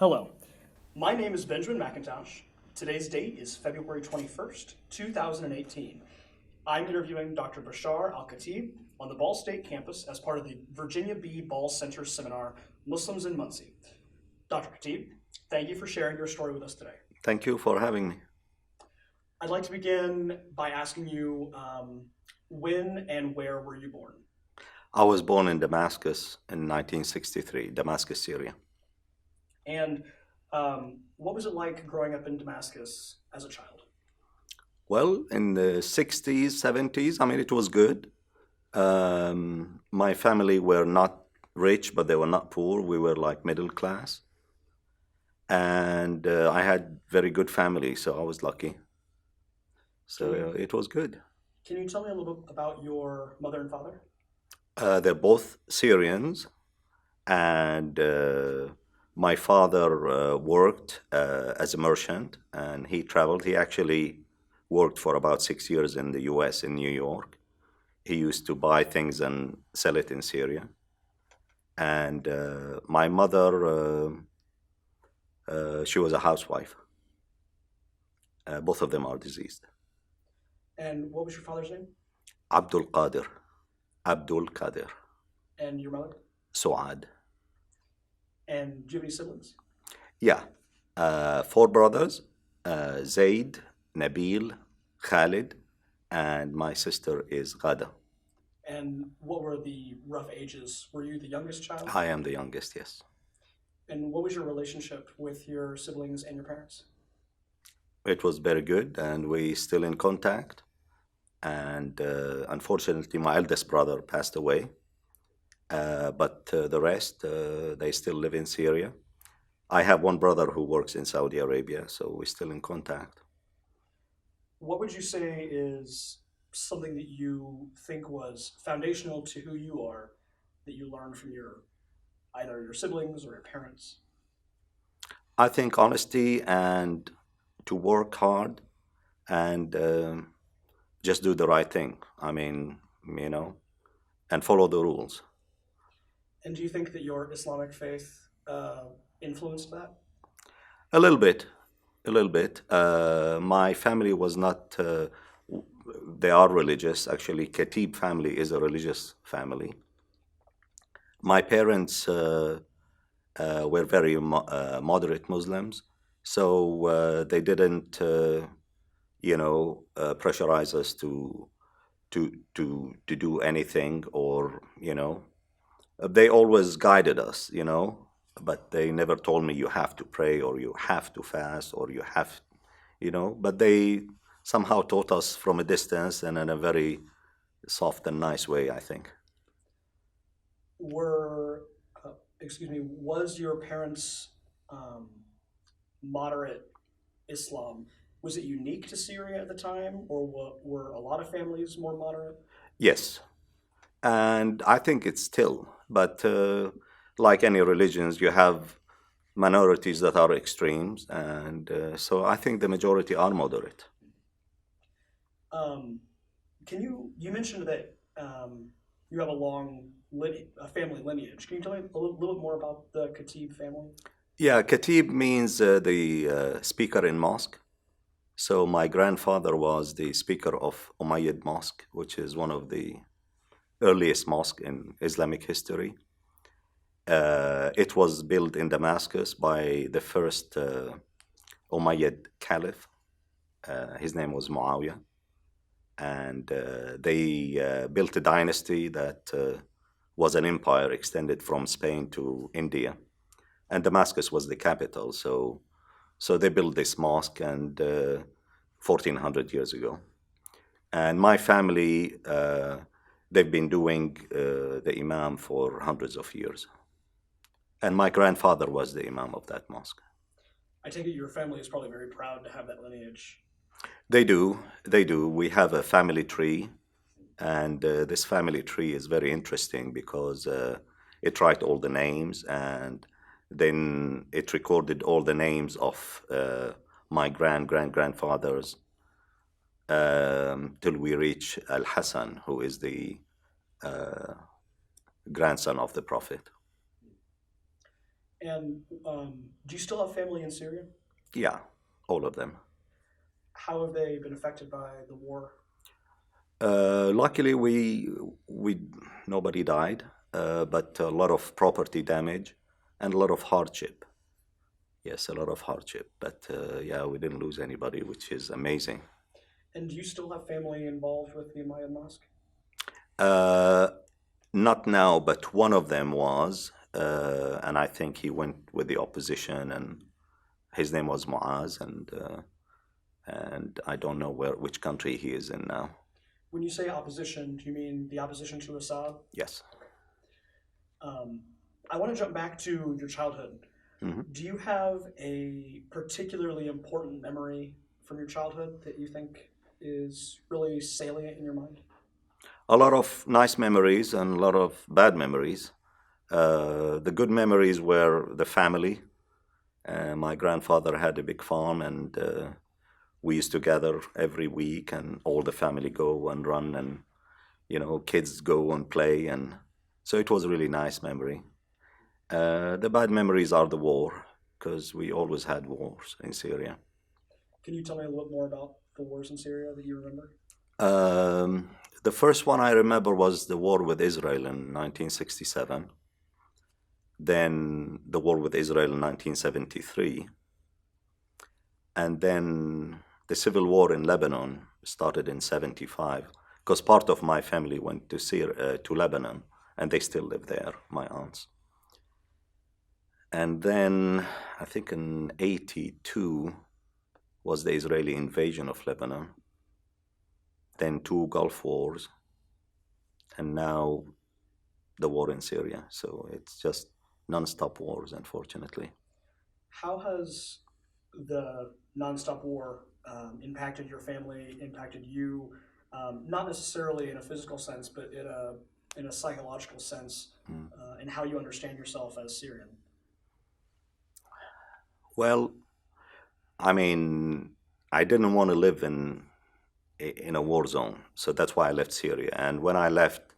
Hello, my name is Benjamin McIntosh. Today's date is February 21st, 2018. I'm interviewing Dr. Bachar Al Khatib on the Ball State campus as part of the Virginia B. Ball Center seminar, Muslims in Muncie. Dr. Khatib, thank you for sharing your story with us today. Thank you for having me. I'd like to begin by asking you when and where were you born? I was born in Damascus in 1963, Damascus, Syria. And what was it like growing up in Damascus as a child? Well, in the 60s, 70s, it was good. My family were not rich, but they were not poor. We were like middle class. And I had very good family, so I was lucky. So it was good. Can you tell me a little bit about your mother and father? They're both Syrians, and my father worked as a merchant, and he traveled. He actually worked for about 6 years in the US, in New York. He used to buy things and sell it in Syria. And my mother, she was a housewife. Both of them are deceased. And what was your father's name? Abdul Qadir. Abdul Qadir. And your mother? Suad. And do you have any siblings? Yeah. 4 brothers, Zaid, Nabil, Khalid, and my sister is Ghada. And what were the rough ages? Were you the youngest child? I am the youngest, yes. And what was your relationship with your siblings and your parents? It was very good, and we still in contact. And unfortunately, my eldest brother passed away. But the rest, they still live in Syria. I have one brother who works in Saudi Arabia, so we're still in contact. What would you say is something that you think was foundational to who you are that you learned from either your siblings or your parents? I think honesty and to work hard and just do the right thing. And follow the rules. And do you think that your Islamic faith influenced that? A little bit. My family was not, they are religious. Actually, Khatib family is a religious family. My parents were very moderate Muslims, so they didn't, pressurize us to do anything, or they always guided us, but they never told me you have to pray or you have to fast or you have, but they somehow taught us from a distance and in a very soft and nice way, I think. Was your parents' moderate Islam, was it unique to Syria at the time, or were a lot of families more moderate? Yes, and I think it's still, but like any religions, you have minorities that are extremes, and so I think the majority are moderate. You mentioned that you have a long family lineage. Can you tell me a little bit more about the Khatib family? Yeah, Khatib means the speaker in mosque. So my grandfather was the speaker of Umayyad Mosque, which is one of the earliest mosques in Islamic history. It was built in Damascus by the first Umayyad Caliph. His name was Muawiyah. And they built a dynasty that was an empire extended from Spain to India. And Damascus was the capital, so they built this mosque, and 1400 years ago. And my family, they've been doing the imam for hundreds of years. And my grandfather was the imam of that mosque. I take it your family is probably very proud to have that lineage. They do. We have a family tree, and this family tree is very interesting because it writes all the names, and then it recorded all the names of my grandfathers till we reach Al-Hassan, who is the grandson of the Prophet. And do you still have family in Syria? Yeah, all of them. How have they been affected by the war? Luckily, we nobody died, but a lot of property damage and a lot of hardship. Yes, a lot of hardship. But yeah, we didn't lose anybody, which is amazing. And do you still have family involved with the Umayyad Mosque? Uh, Not now, but one of them was, and I think he went with the opposition, and his name was Muaz, and I don't know which country he is in now. When you say opposition, do you mean the opposition to Assad? Yes. I want to jump back to your childhood. Hmm. Do you have a particularly important memory from your childhood that you think is really salient in your mind? A lot of nice memories and a lot of bad memories. The good memories were the family. My grandfather had a big farm, and we used to gather every week, and all the family go and run, and kids go and play, and so it was a really nice memory. The bad memories are the war, because we always had wars in Syria. Can you tell me a little bit more about the wars in Syria that you remember? The first one I remember was the war with Israel in 1967. Then the war with Israel in 1973. And then the civil war in Lebanon started in 75, because part of my family went to Lebanon, and they still live there, my aunts. And then I think in 82 was the Israeli invasion of Lebanon, then two Gulf wars, and now the war in Syria. So it's just non-stop wars, unfortunately. How has the nonstop war impacted your family, impacted you, not necessarily in a physical sense, but in a psychological sense, in how you understand yourself as Syrian? Well, I mean, I didn't want to live in a war zone, so that's why I left Syria. And when I left,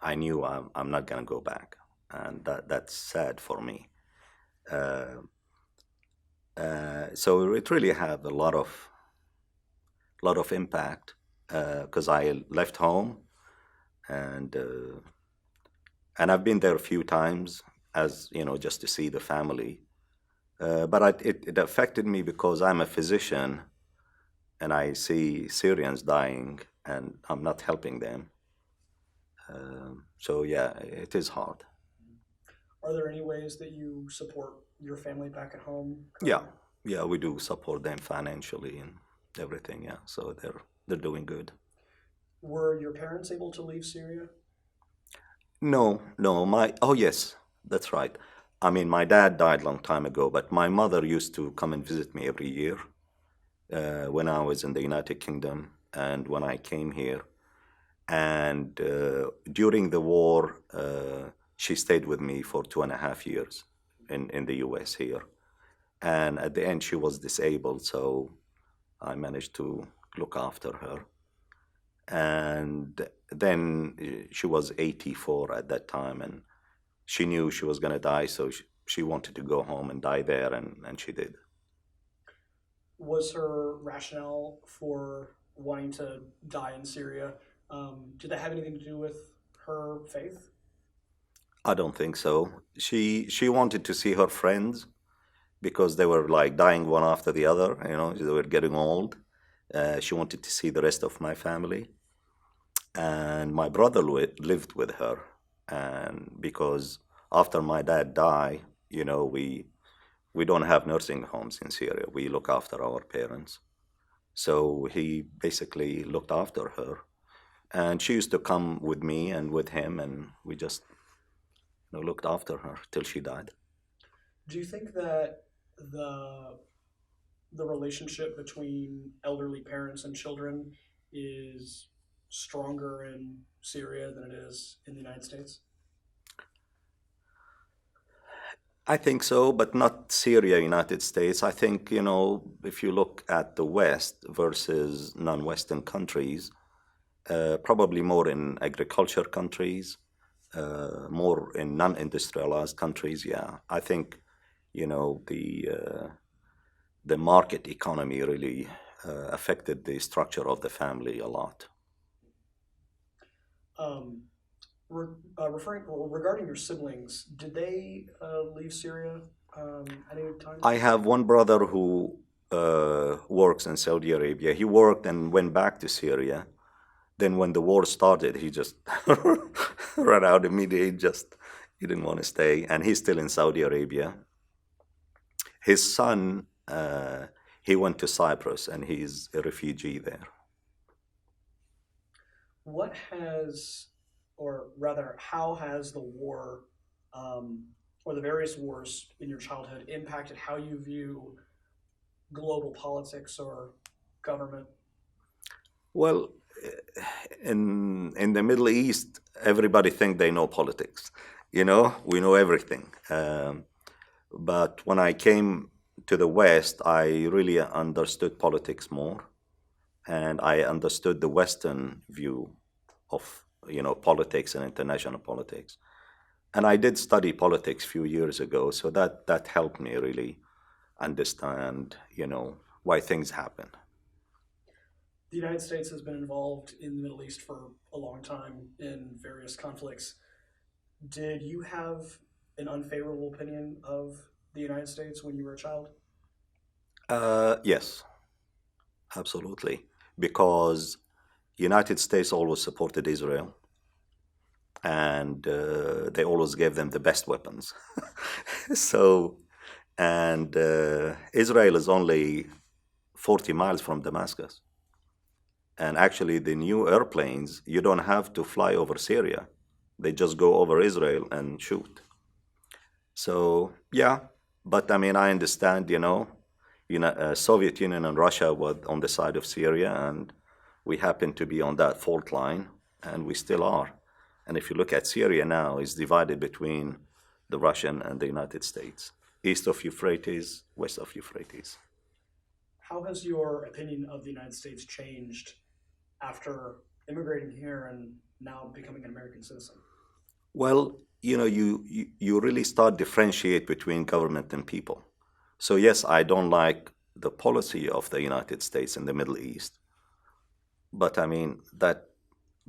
I knew I'm not going to go back, and that's sad for me. So it really had a lot of impact, because I left home, and I've been there a few times, as just to see the family. But it affected me because I'm a physician, and I see Syrians dying, and I'm not helping them. So yeah, it is hard. Are there any ways that you support your family back at home Yeah, currently? yeah, we do support them financially and everything. Yeah, so they're doing good. Were your parents able to leave Syria? No, oh yes, that's right. I mean, my dad died a long time ago, but my mother used to come and visit me every year, when I was in the United Kingdom and when I came here. And during the war, she stayed with me for 2.5 years in the US here. And at the end, she was disabled, so I managed to look after her. And then she was 84 at that time, and she knew she was going to die, so she wanted to go home and die there, and she did. Was her rationale for wanting to die in Syria, did that have anything to do with her faith? I don't think so. She wanted to see her friends because they were like dying one after the other, they were getting old. She wanted to see the rest of my family. And my brother lived with her. And because after my dad died, we don't have nursing homes in Syria. We look after our parents. So he basically looked after her. And she used to come with me and with him, and we just looked after her till she died. Do you think that the relationship between elderly parents and children is stronger in Syria than it is in the United States? I think so, but not Syria, United States. I think, if you look at the West versus non-Western countries, probably more in agriculture countries, more in non-industrialized countries, yeah. I think the market economy really affected the structure of the family a lot. Um, regarding your siblings, did they leave Syria at any time? I have one brother who works in Saudi Arabia. He worked and went back to Syria. Then when the war started, he just ran out immediately. He didn't want to stay, and he's still in Saudi Arabia. His son, he went to Cyprus, and he's a refugee there. What has, or rather, how has the war or the various wars in your childhood impacted how you view global politics or government? Well, in the Middle East, everybody think they know politics. We know everything. But when I came to the West, I really understood politics more, and I understood the Western view of politics and international politics. And I did study politics a few years ago, so that helped me really understand why things happen. The United States has been involved in the Middle East for a long time in various conflicts. Did you have an unfavorable opinion of the United States when you were a child? Yes, absolutely, because United States always supported Israel, and they always gave them the best weapons. And Israel is only 40 miles from Damascus. And actually, the new airplanes, you don't have to fly over Syria. They just go over Israel and shoot. So, yeah, but I mean, I understand, Soviet Union and Russia were on the side of Syria, and we happen to be on that fault line, and we still are. And if you look at Syria now, it's divided between the Russian and the United States, east of Euphrates, west of Euphrates. How has your opinion of the United States changed after immigrating here and now becoming an American citizen? Well, you really start differentiate between government and people. So yes, I don't like the policy of the United States in the Middle East, but I mean that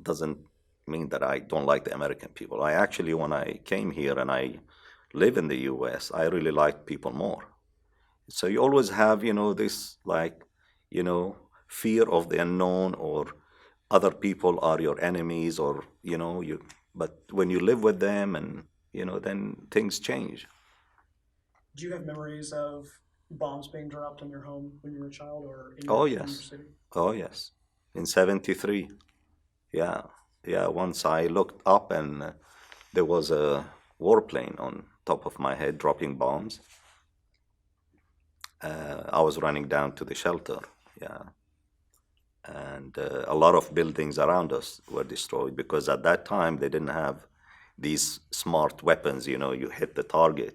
doesn't mean that I don't like the American people. I actually, when I came here and I live in the U.S., I really like people more. So you always have, this fear of the unknown, or other people are your enemies, or but when you live with them, and then things change. Do you have memories of bombs being dropped in your home when you were a child or in Oh your yes, city? oh yes. In '73, yeah, yeah. Once I looked up and there was a warplane on top of my head dropping bombs. I was running down to the shelter, yeah, and a lot of buildings around us were destroyed because at that time they didn't have these smart weapons. You hit the target,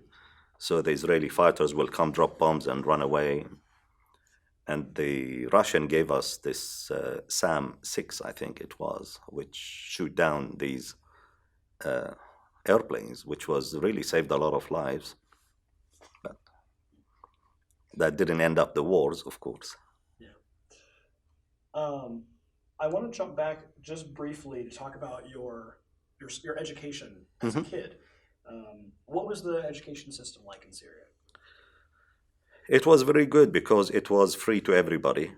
so the Israeli fighters will come, drop bombs, and run away. And the Russian gave us this SAM-6, I think it was, which shoot down these airplanes, which was really saved a lot of lives. But that didn't end up the wars, of course. Yeah. I want to jump back just briefly to talk about your education as a kid. What was the education system like in Syria? It was very good because it was free to everybody,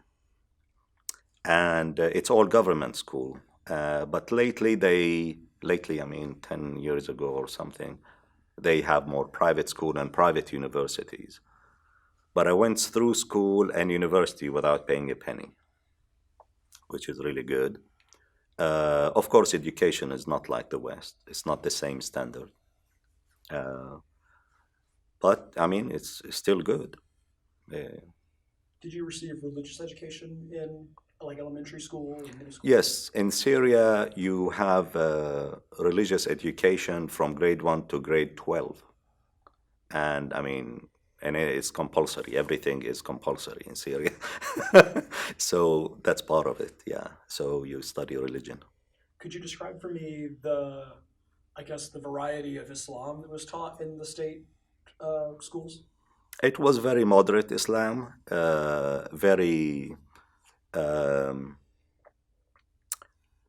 and it's all government school. But lately, I mean, 10 years ago or something, they have more private school and private universities. But I went through school and university without paying a penny, which is really good. Of course, education is not like the West. It's not the same standard. But I mean, it's still good. Did you receive religious education in like elementary school and middle school? Yes, in Syria, you have religious education from grade 1 to grade 12. And I mean, and it's compulsory. Everything is compulsory in Syria. So that's part of it, yeah. So you study religion. Could you describe for me I guess, the variety of Islam that was taught in the state schools? It was very moderate Islam, very. Um,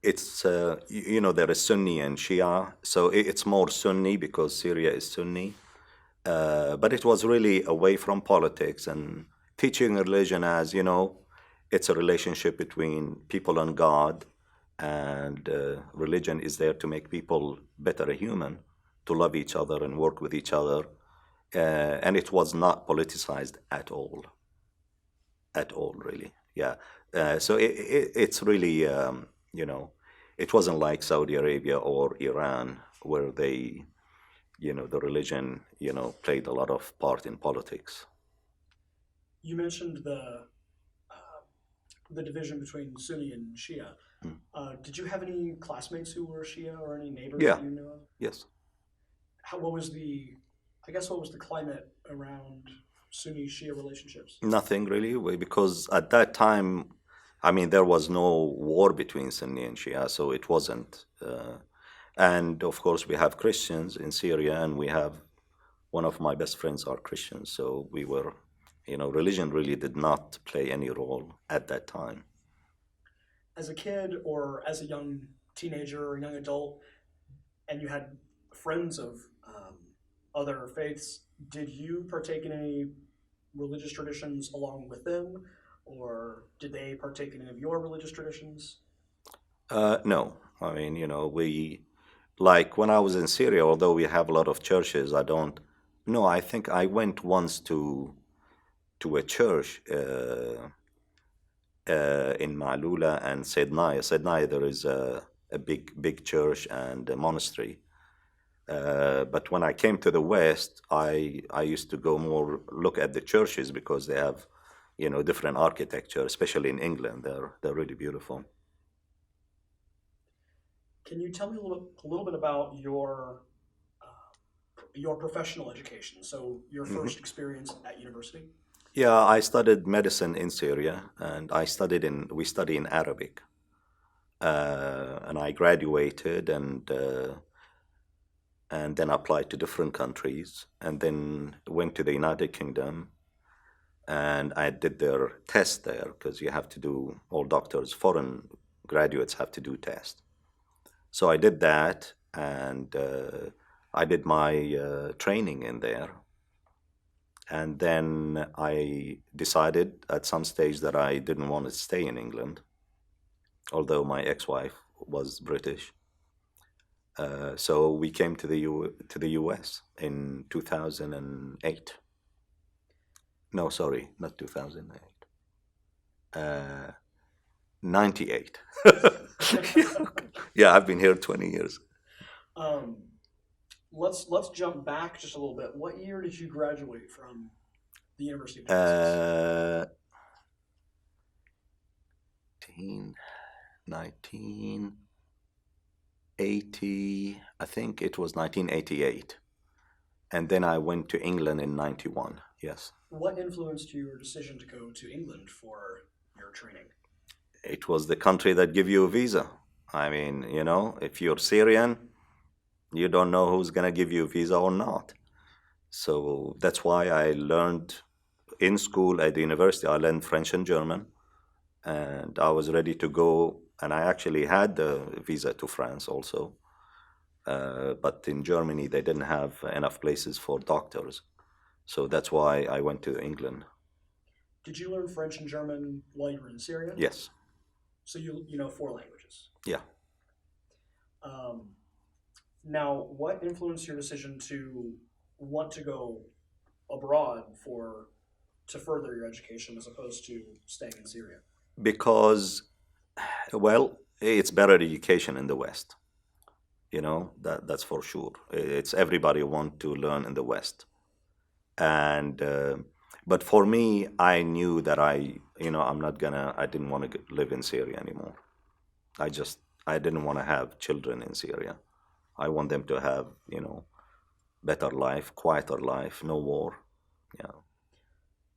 there is Sunni and Shia, so it's more Sunni because Syria is Sunni. But it was really away from politics and teaching religion as, it's a relationship between people and God, and religion is there to make people better human, to love each other and work with each other. And it was not politicized at all, really. Yeah. So it's really, it wasn't like Saudi Arabia or Iran where they, the religion, played a lot of part in politics. You mentioned the division between Sunni and Shia. Did you have any classmates who were Shia or any neighbors Yeah. that you knew of? Yes. What was the climate around Sunni Shia relationships? Nothing really, because at that time, I mean, there was no war between Sunni and Shia, so it wasn't. And of course, we have Christians in Syria, and we have one of my best friends are Christians, so we were, religion really did not play any role at that time. As a kid or as a young teenager or young adult, and you had friends of other faiths, did you partake in any religious traditions along with them, or did they partake in any of your religious traditions? No, I mean, we, like when I was in Syria, although we have a lot of churches, I don't. No, I think I went once to a church in Ma'lula and Sednaya. Sednaya, there is a big church and a monastery. But when I came to the West, I used to go more look at the churches because they have, different architecture, especially in England. They're really beautiful. Can you tell me a little bit about your professional education? So your first experience at university. Yeah, I studied medicine in Syria, and we study in Arabic. And I graduated and then applied to different countries, and then went to the United Kingdom, and I did their test there because you have to do, all doctors, foreign graduates have to do tests. So I did that, and I did my training in there. And then I decided at some stage that I didn't want to stay in England, although my ex-wife was British. So we came to the US in 2008. No, sorry, not 2008. 98. Yeah, I've been here 20 years. Let's jump back just a little bit. What year did you graduate from the University of Damascus? 1980, I think it was 1988. And then I went to England in 91, yes. What influenced your decision to go to England for your training? It was the country that give you a visa. I mean, if you're Syrian, you don't know who's going to give you a visa or not. So that's why I learned in school at the university, I learned French and German, and I was ready to go. And I actually had the visa to France also. But in Germany, they didn't have enough places for doctors. So that's why I went to England. Did you learn French and German while you were in Syria? Yes. So you know 4 languages? Yeah. Now, what influenced your decision to want to go abroad to further your education as opposed to staying in Syria? Because, well, it's better education in the West. That's for sure. It's everybody want to learn in the West. And but for me, I knew that I didn't want to live in Syria anymore. I didn't want to have children in Syria. I want them to have, better life, quieter life, no war. Yeah.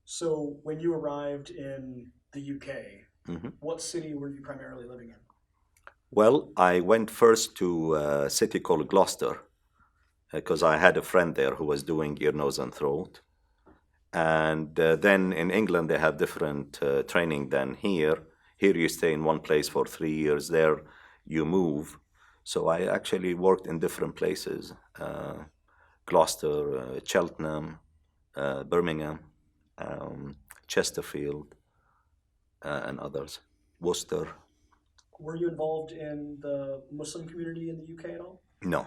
So when you arrived in the UK, what city were you primarily living in? Well, I went first to a city called Gloucester because I had a friend there who was doing ear, nose, and throat. And then in England, they have different training than here. Here, you stay in one place for 3 years. There, you move. So I actually worked in different places: Gloucester, Cheltenham, Birmingham, Chesterfield, and others. Worcester. Were you involved in the Muslim community in the UK at all? No,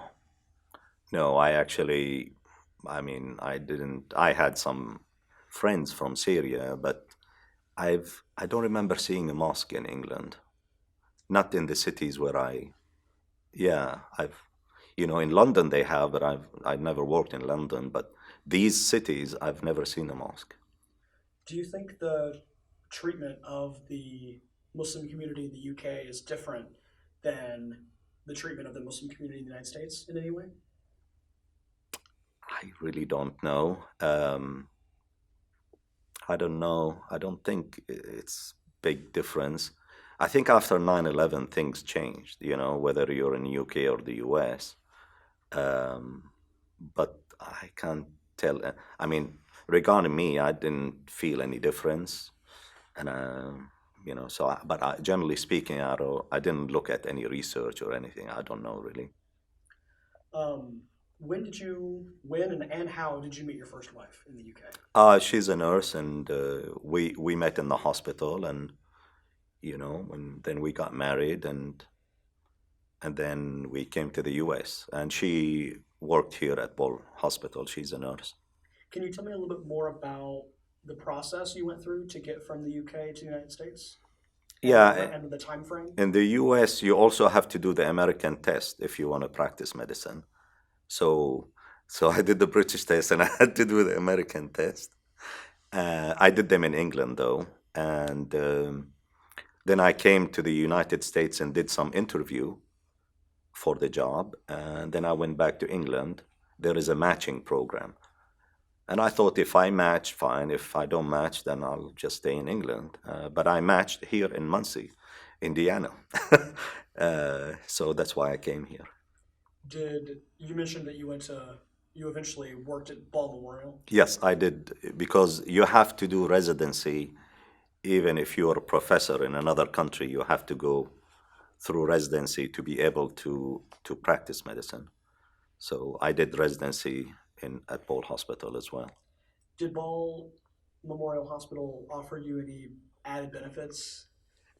no. I didn't. I had some friends from Syria, but I don't remember seeing a mosque in England. Not in the cities where yeah, in London they have, but I've never worked in London. But these cities, I've never seen a mosque. Do you think the treatment of the Muslim community in the UK is different than the treatment of the Muslim community in the United States in any way? I really don't know. I don't know. I don't think it's big difference. I think after 9/11 things changed, whether you're in the UK or the US. But I can't tell. Regarding me, I didn't feel any difference. And, generally speaking, I didn't look at any research or anything. I don't know really. When and how did you meet your first wife in the UK? She's a nurse, and we met in the hospital, and and then we got married, and then we came to the U.S. and she worked here at Ball Hospital. She's a nurse. Can you tell me a little bit more about the process you went through to get from the UK to the United States? Yeah, And the time frame? in the U.S. you also have to do the American test if you want to practice medicine. So I did the British test and I had to do the American test. I did them in England though, and then I came to the United States and did some interview for the job, and then I went back to England. There is a matching program, and I thought if I match, fine. If I don't match, then I'll just stay in England. But I matched here in Muncie, Indiana, so that's why I came here. Did you mention that you eventually worked at Ball Memorial? Yes, I did, because you have to do residency. Even if you're a professor in another country, you have to go through residency to be able to practice medicine. So I did residency at Ball Hospital as well. Did Ball Memorial Hospital offer you any added benefits?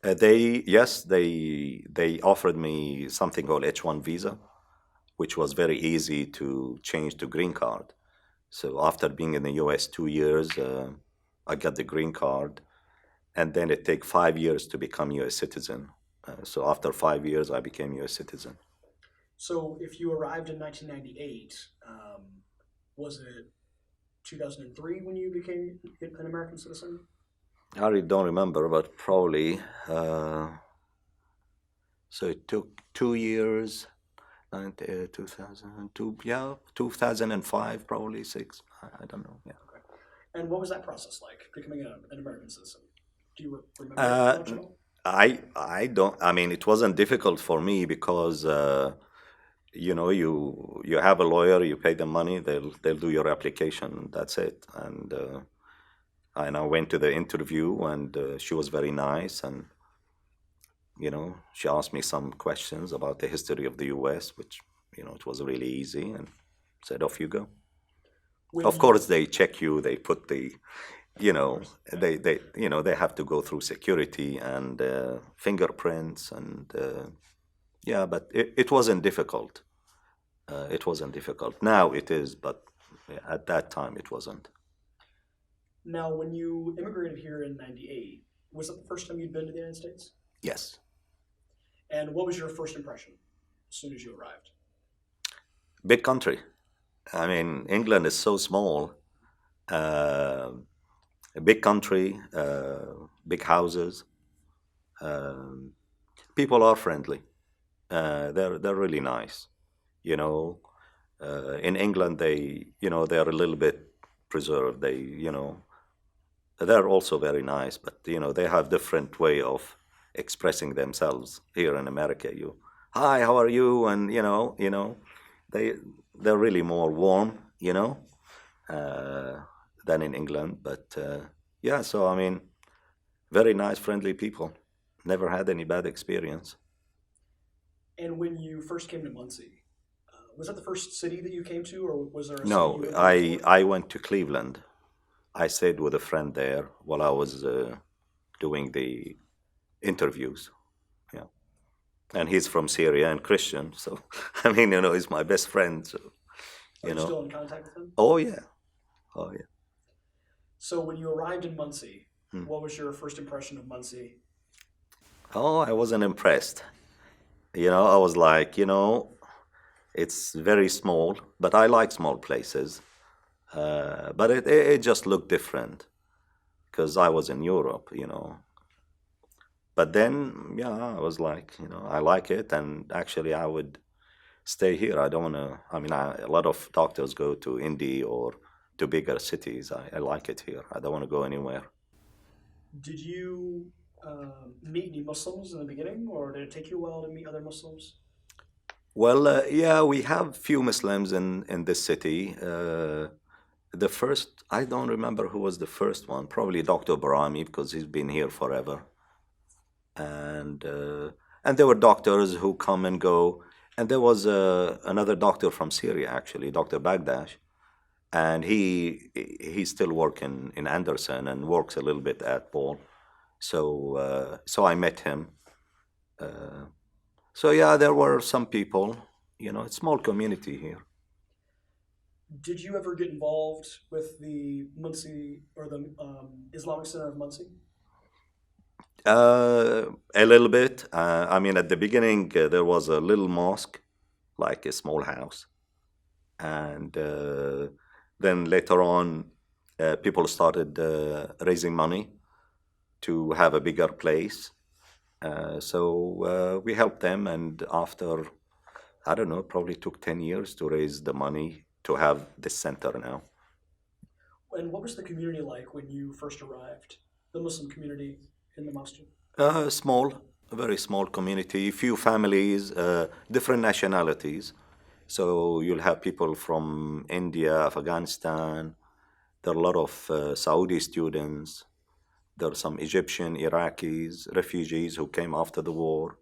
They offered me something called H-1 visa, which was very easy to change to green card. So after being in the U.S. 2 years, I got the green card, and then it takes 5 years to become U.S. citizen. So after 5 years, I became U.S. citizen. So if you arrived in 1998, was it 2003 when you became an American citizen? I really don't remember, but probably. So it took 2 years, 2002, yeah, 2005, probably 6. I don't know. Yeah. Okay. And what was that process like, becoming an American citizen? Do you remember much at all? I don't. I mean, it wasn't difficult for me because you have a lawyer, you pay them money, they'll do your application. That's it. And I went to the interview, and she was very nice, and she asked me some questions about the history of the U.S., which it was really easy, and said, "Off you go." Of course, they check you. They put the they have to go through security and fingerprints, and yeah, but it wasn't difficult. It wasn't difficult. Now it is, but at that time it wasn't. Now, when you immigrated here in '98, was it the first time you'd been to the United States? Yes. And what was your first impression as soon as you arrived? Big country. I mean, England is so small. A big country, big houses. People are friendly. They're really nice. In England, they're a little bit preserved. They're also very nice, but they have different way of expressing themselves. Here in America, hi, how are you? And they're really more warm. than in England. But yeah, so I mean, very nice, friendly people. Never had any bad experience. And when you first came to Muncie, was that the first city that you came to, or was there a city you No, went to I before? I went to Cleveland. I stayed with a friend there while I was doing the interviews. Yeah, and he's from Syria and Christian, so I mean, he's my best friend. So Are you you know, still in contact with them? oh yeah, oh yeah. So when you arrived in Muncie, Hmm. what was your first impression of Muncie? Oh, I wasn't impressed. I was like, it's very small, but I like small places. But it just looked different because I was in Europe. But then, yeah, I was like, I like it, and actually, I would stay here. I don't want to. I mean, a lot of doctors go to Indy or to bigger cities. I like it here. I don't want to go anywhere. Did you meet any Muslims in the beginning, or did it take you a while to meet other Muslims? Well, yeah, we have few Muslims in this city. The first, I don't remember who was the first one. Probably Dr. Barami because he's been here forever. And uh, and there were doctors who come and go. And there was another doctor from Syria, actually, Dr. Bagdash, and he's still working in Anderson and works a little bit at Paul. So I met him. Uh, so yeah, there were some people. It's small community here. Did you ever get involved with the Muncie or the Islamic Center of Muncie? A little bit. I mean, at the beginning, there was a little mosque, like a small house. And then later on, people started raising money to have a bigger place. So we helped them. And after, I don't know, probably took 10 years to raise the money to have this center now. And what was the community like when you first arrived? The Muslim community in the masjid? Small, a very small community, few families, different nationalities. So you'll have people from India, Afghanistan. There are a lot of Saudi students. There are some Egyptian, Iraqis, refugees who came after the war.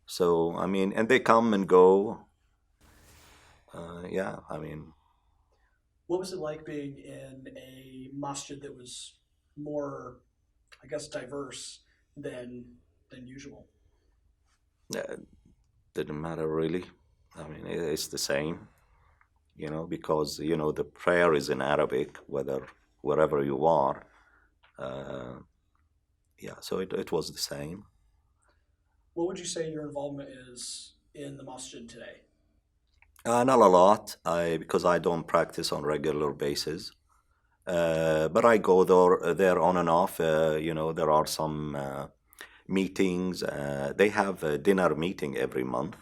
So, I mean, and they come and go. Yeah, I mean, What was it like being in a masjid that was more, I guess, diverse than usual? uh, didn't matter really. I mean, it's the same, because, the prayer is in Arabic, wherever you are. Uh, yeah, so it was the same. What would you say your involvement is in the masjid today? Not a lot, because I don't practice on regular basis. But I go there on and off. There are some meetings. They have a dinner meeting every month,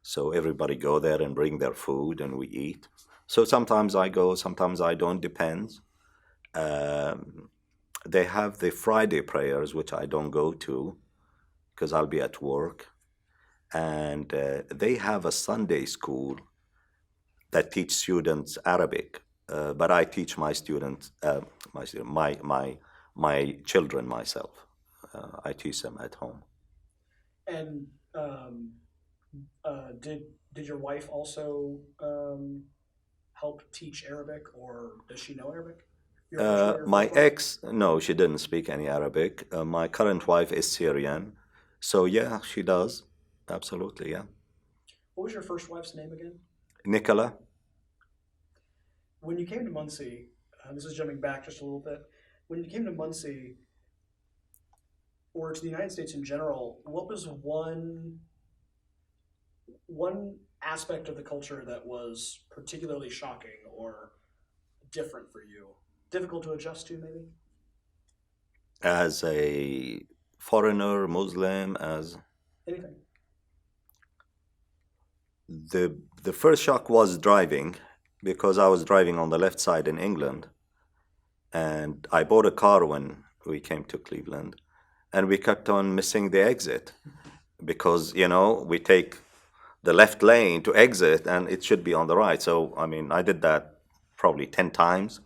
so everybody go there and bring their food and we eat. So sometimes I go, sometimes I don't. Depends. Um, they have the Friday prayers, which I don't go to because I'll be at work, and they have a Sunday school that teach students Arabic. But I teach my students, my children myself. I teach them at home. And did your wife also help teach Arabic, or does she know Arabic? Your My first wife? ex, no, she didn't speak any Arabic. My current wife is Syrian, so yeah, she does. Absolutely, yeah. What was your first wife's name again? Nicola, When you came to Muncie, this is jumping back just a little bit. When you came to Muncie, or to the United States in general, what was one aspect of the culture that was particularly shocking or different for you? Difficult to adjust to, maybe? as a foreigner, Muslim, as Anything? the first shock was driving, because I was driving on the left side in England, and I bought a car when we came to Cleveland, and we kept on missing the exit because we take the left lane to exit and it should be on the right. So I mean, I did that probably 10 times,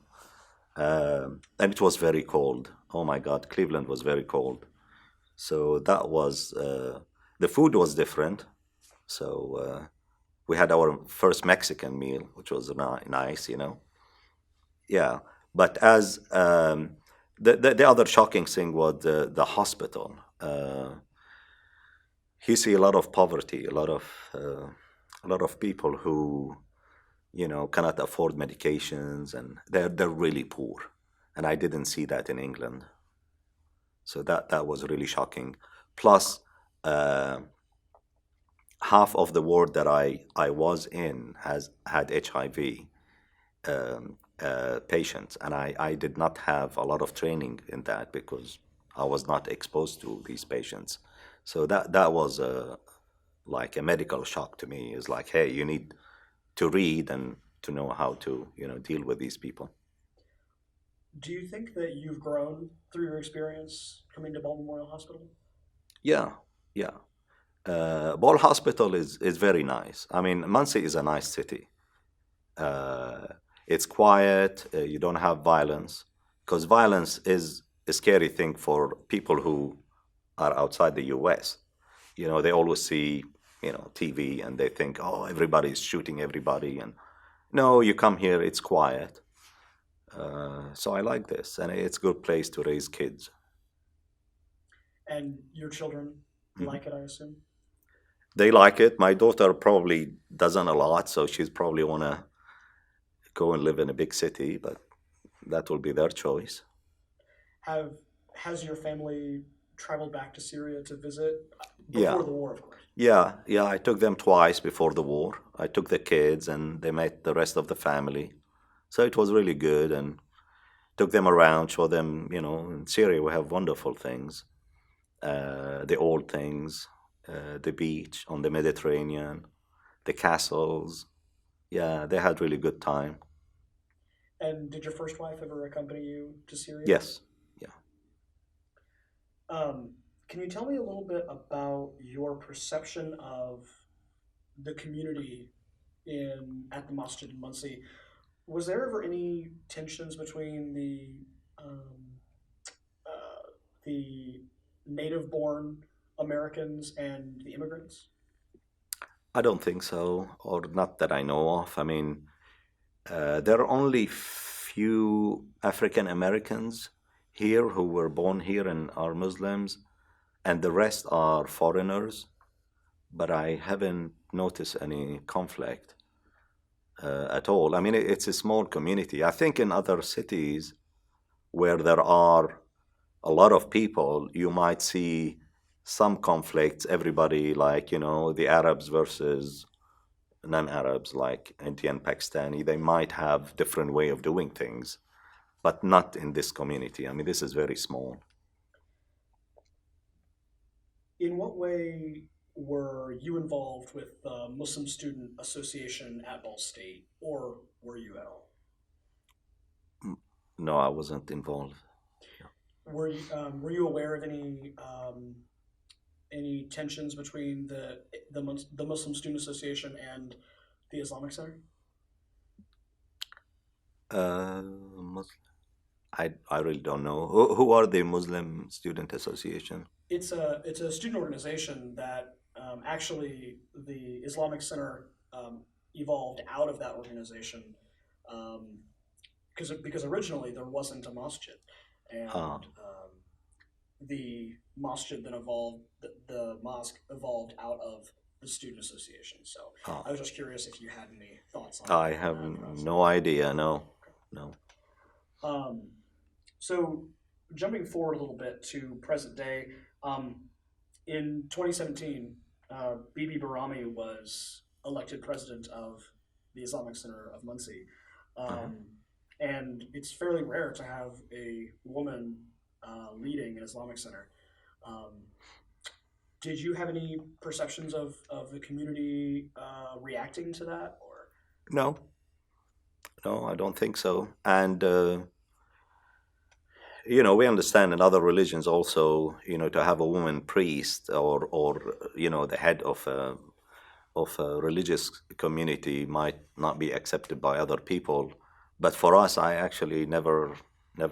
And it was very cold. Oh my God, Cleveland was very cold. So that was the food was different. So we had our first Mexican meal, which was nice, you know. Yeah, but as the other shocking thing was the hospital. You see a lot of poverty, a lot of people who cannot afford medications, and they're really poor. And I didn't see that in England, so that was really shocking. Plus, uh, half of the ward that I was in has had HIV patients, and I did not have a lot of training in that because I was not exposed to these patients. So that was like a medical shock to me. Is like, hey, you need to read and to know how to deal with these people. Do you think that you've grown through your experience coming to Ball Memorial Hospital? Yeah, yeah. Ball Hospital is very nice. I mean, Muncie is a nice city. Uh, it's quiet. You don't have violence, because violence is a scary thing for people who are outside the U.S. They always see TV and they think, oh, everybody's shooting everybody, and no, you come here, it's quiet. So I like this, and it's a good place to raise kids. And your children Mhm. like it, I assume? They like it. My daughter probably doesn't a lot, so she's probably wanna go and live in a big city, but that will be their choice. Have has your family traveled back to Syria to visit Yeah, before the war, of course? yeah. I took them twice before the war. I took the kids, and they met the rest of the family. So it was really good, and took them around, show them, in Syria we have wonderful things, the old things, the beach on the Mediterranean, the castles. Yeah, they had really good time. And did your first wife ever accompany you to Syria? Yes, yeah. Um, can you tell me a little bit about your perception of the community in at the Masjid in Muncie? Was there ever any tensions between um, the native-born Americans and the immigrants? I don't think so, or not that I know of. I mean, there are only few African Americans here who were born here and are Muslims, and the rest are foreigners. But I haven't noticed any conflict at all. I mean, it's a small community. I think in other cities where there are a lot of people, you might see some conflicts. Everybody, like, the Arabs versus non-Arabs, like Indian, Pakistani, they might have different way of doing things, but not in this community. I mean, this is very small. In what way were you involved with the Muslim Student Association at Ball State, or were you at all? No, I wasn't involved. Were you aware of any tensions between the Muslim Student Association and the Islamic Center? Muslim. I really don't know. Who are the Muslim Student Association? It's a student organization that actually the Islamic Center evolved out of that organization because originally there wasn't a masjid, and Ah, the masjid then evolved. The mosque evolved out of the student association. So ah. I was just curious if you had any thoughts I on have that process. no idea. No, no. Um, so jumping forward a little bit to present day, um, in 2017, Bibi Barami was elected president of the Islamic Center of Muncie. Uh-huh. And it's fairly rare to have a woman leading an Islamic Center. Um, did you have any perceptions of the community reacting to that? Or No, no, I don't think so. And we understand in other religions also, to have a woman priest or the head of a religious community might not be accepted by other people, But for us, I actually never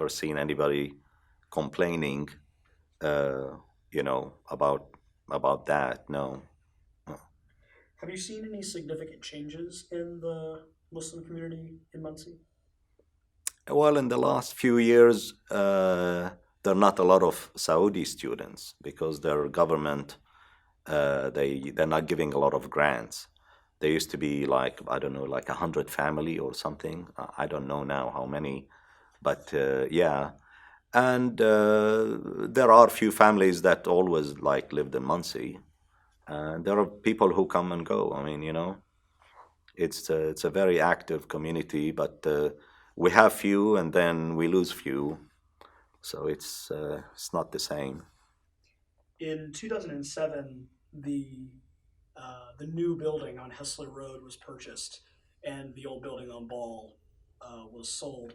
seen anybody complaining, uh, about that. No. Have you seen any significant changes in the Muslim community in Muncie? Well, in the last few years, there are not a lot of Saudi students because their government, they're not giving a lot of grants. There used to be like, I don't know, like 100 family or something. I don't know now how many, but yeah. And there are few families that always like lived in Muncie, and there are people who come and go. I mean, it's a very active community, but we have few and then we lose few, so it's not the same. In 2007, the new building on Hessler Road was purchased, and the old building on Ball was sold.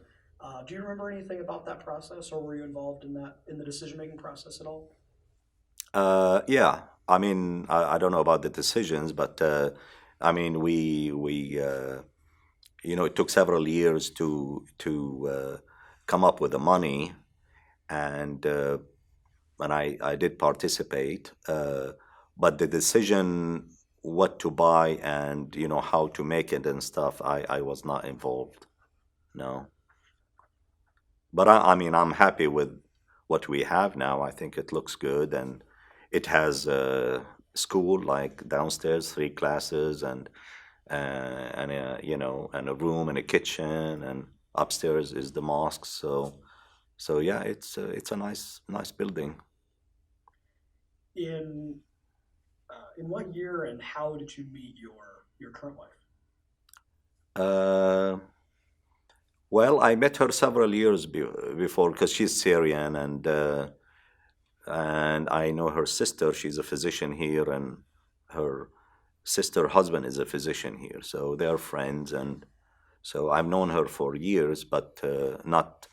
Do you remember anything about that process, or were you involved in the decision making process at all? Yeah, I mean, I don't know about the decisions, but I mean, it took several years to come up with the money, and I did participate, but the decision what to buy and how to make it and stuff, I was not involved. No, but I mean, I'm happy with what we have now. I think it looks good, and it has school like downstairs, 3 classes, and a room and a kitchen, and upstairs is the mosque. So yeah, it's a nice building. In in what year and how did you meet your current wife? Uh, well, I met her several years before because she's Syrian, and I know her sister. She's a physician here, and her sister husband is a physician here. So they are friends, and so I've known her for years, but not,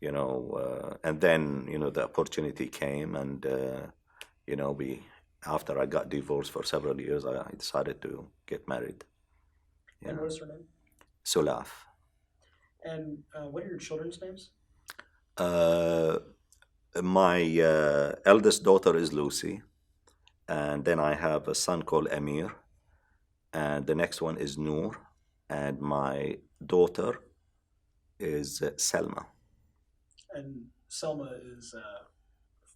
and then the opportunity came, and we after I got divorced for several years, I decided to get married. And Yeah, what is her name? Sulaf. And what are your children's names? Uh, my eldest daughter is Lucy, and then I have a son called Amir, and the next one is Noor, and my daughter is Selma. And Selma is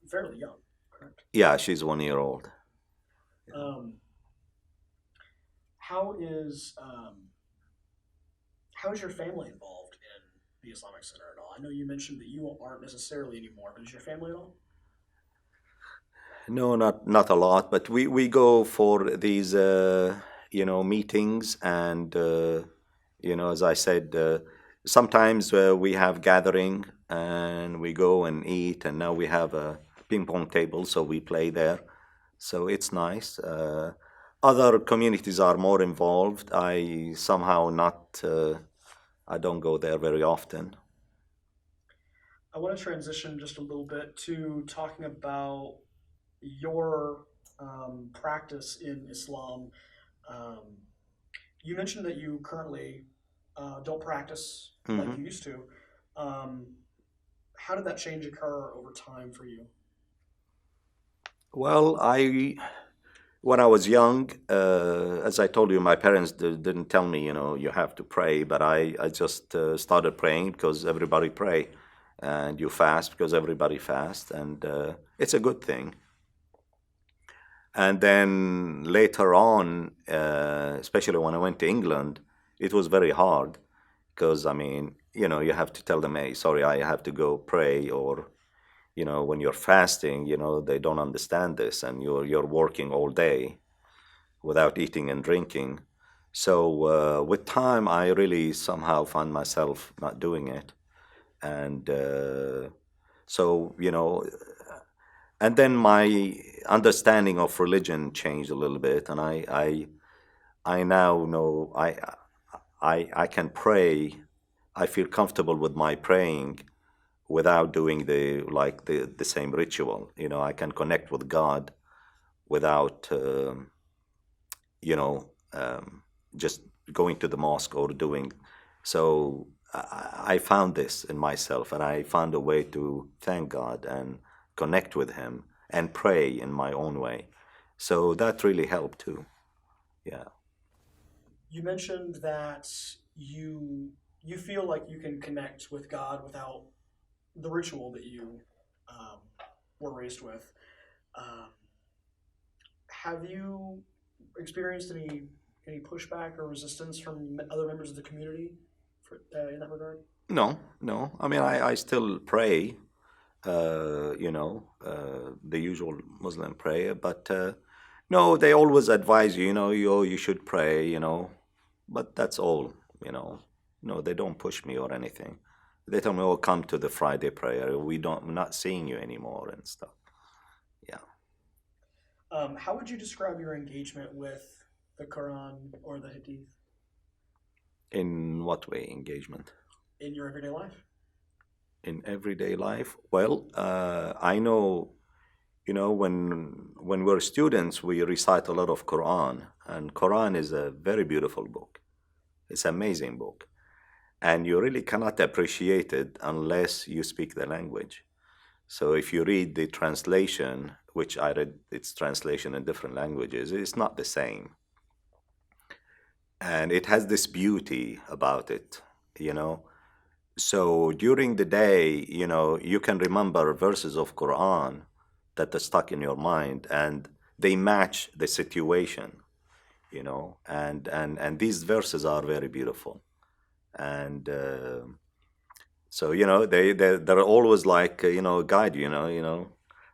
fairly young, correct? Yeah, she's 1 year old. Um, how is how is your family involved in the Islamic Center at all? I know you mentioned that you aren't necessarily anymore, but is your family at all? No, not a lot, but we go for these meetings, and as I said, sometimes we have gathering and we go and eat, and now we have a ping pong table, so we play there. So it's nice. Other communities are more involved. I somehow not. I don't go there very often. I want to transition just a little bit to talking about your practice in Islam. Um, you mentioned that you currently don't practice like Hmm. you used to. Um, how did that change occur over time for you? Well, when I was young, as I told you, my parents didn't tell me, you have to pray, but I just started praying because everybody pray, and you fast because everybody fast, and it's a good thing. And then later on, especially when I went to England, it was very hard because I mean, you have to tell them, hey, sorry, I have to go pray, or when you're fasting, they don't understand this, and you're working all day without eating and drinking. So with time, I really somehow found myself not doing it, and so and then my understanding of religion changed a little bit, and I now know I can pray. I feel comfortable with my praying without doing the same ritual. I can connect with God without you know, just going to the mosque or doing so. I found this in myself, and I found a way to thank God and connect with Him and pray in my own way. So that really helped too. Yeah. You mentioned that you feel like you can connect with God without the ritual that you um, were raised with. Um, have you experienced any pushback or resistance from other members of the community in that regard? No, no. I mean, I still pray, the usual Muslim prayer, but no, they always advise you, you should pray, but that's all, you know. No, they don't push me or anything. They tell me, oh, come to the Friday prayer. We're not seeing you anymore and stuff. Yeah. How would you describe your engagement with the Quran or the Hadith In what way, engagement? in your everyday life? In everyday life? Well, I know, when we're students, we recite a lot of Quran, and Quran is a very beautiful book. It's an amazing book, and you really cannot appreciate it unless you speak the language. So if you read the translation, which I read its translation in different languages, it's not the same. And it has this beauty about it, you know. So during the day, you can remember verses of Quran that are stuck in your mind, and they match the situation, and these verses are very beautiful. And so they're always like guide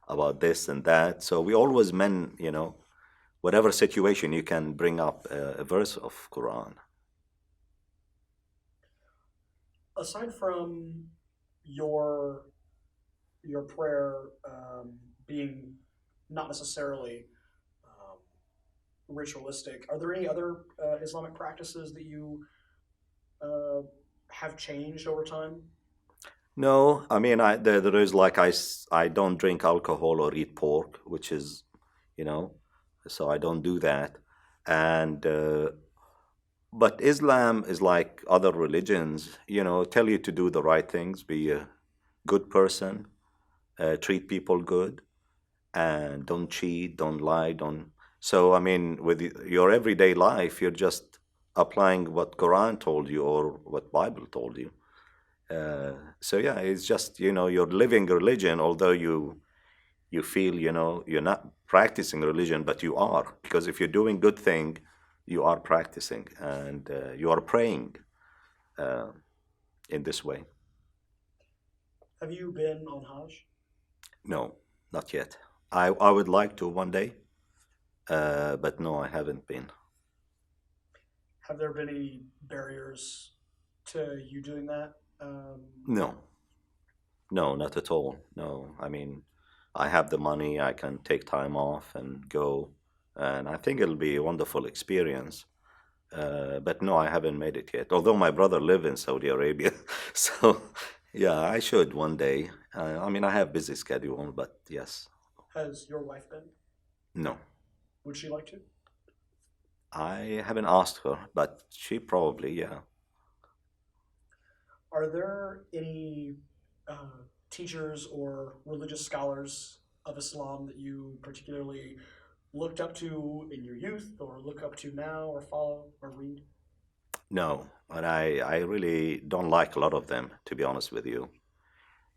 about this and that. So we always whatever situation you can bring up a verse of Quran. Aside from your your prayer being not necessarily ritualistic, are there any other Islamic practices that you uh, have changed over time? No, I mean, there is like I don't drink alcohol or eat pork, which is, you know, so I don't do that. And but Islam is like other religions, tell you to do the right things, be a good person, treat people good, and don't cheat, don't lie, don't. So I mean, with your everyday life, you're just applying what Quran told you or what Bible told you. So yeah, it's just you're living religion, although you feel you're not practicing religion, but you are, because if you're doing good thing, you are practicing, and you are praying uh, in this way. Have you been on Hajj? No, not yet. I would like to one day, but no, I haven't been. Have there been any barriers to you doing that? No, no, not at all. No, I mean, I have the money, I can take time off and go, and I think it'll be a wonderful experience. But no, I haven't made it yet. Although my brother live in Saudi Arabia, so yeah, I should one day. I mean, I have busy schedule, but yes, Has your wife been? no, Would she like to? I haven't asked her, but she probably, yeah. Are there any teachers or religious scholars of Islam that you particularly looked up to in your youth, or look up to now, or follow, or read? No, and I really don't like a lot of them, to be honest with you,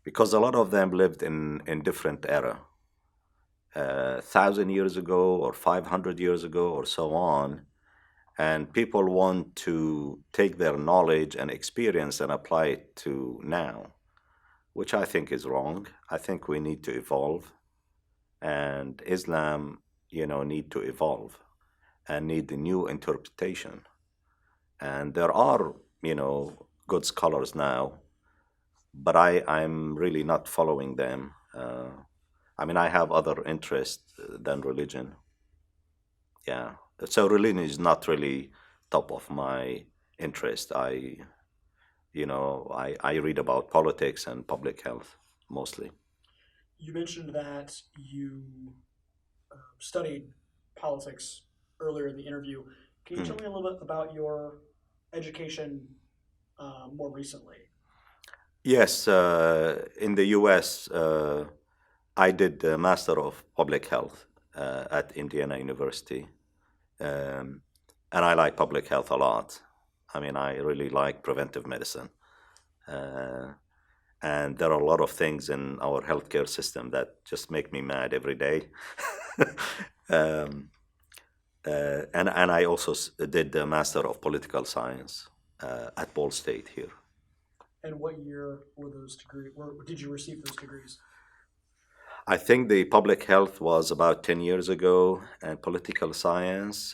because a lot of them lived in different era, 1,000 years ago or 500 years ago or so on, and people want to take their knowledge and experience and apply it to now, which I think is wrong. I think we need to evolve, and Islam, need to evolve and need a new interpretation. And there are, good scholars now, but I'm really not following them. I mean, I have other interests than religion. Yeah. So religion is not really top of my interest. I read about politics and public health mostly. You mentioned that you studied politics earlier in the interview. Can you tell Mm. me a little bit about your education more recently. Yes, in the US, I did the Master of Public Health at Indiana University. Um, and I like public health a lot. I mean, I really like preventive medicine. Uh, and there are a lot of things in our healthcare system that just make me mad every day. um, and I also did the Master of Political Science at Ball State here. And what year were those degrees? Did you receive those degrees? I think the public health was about 10 years ago, and political science,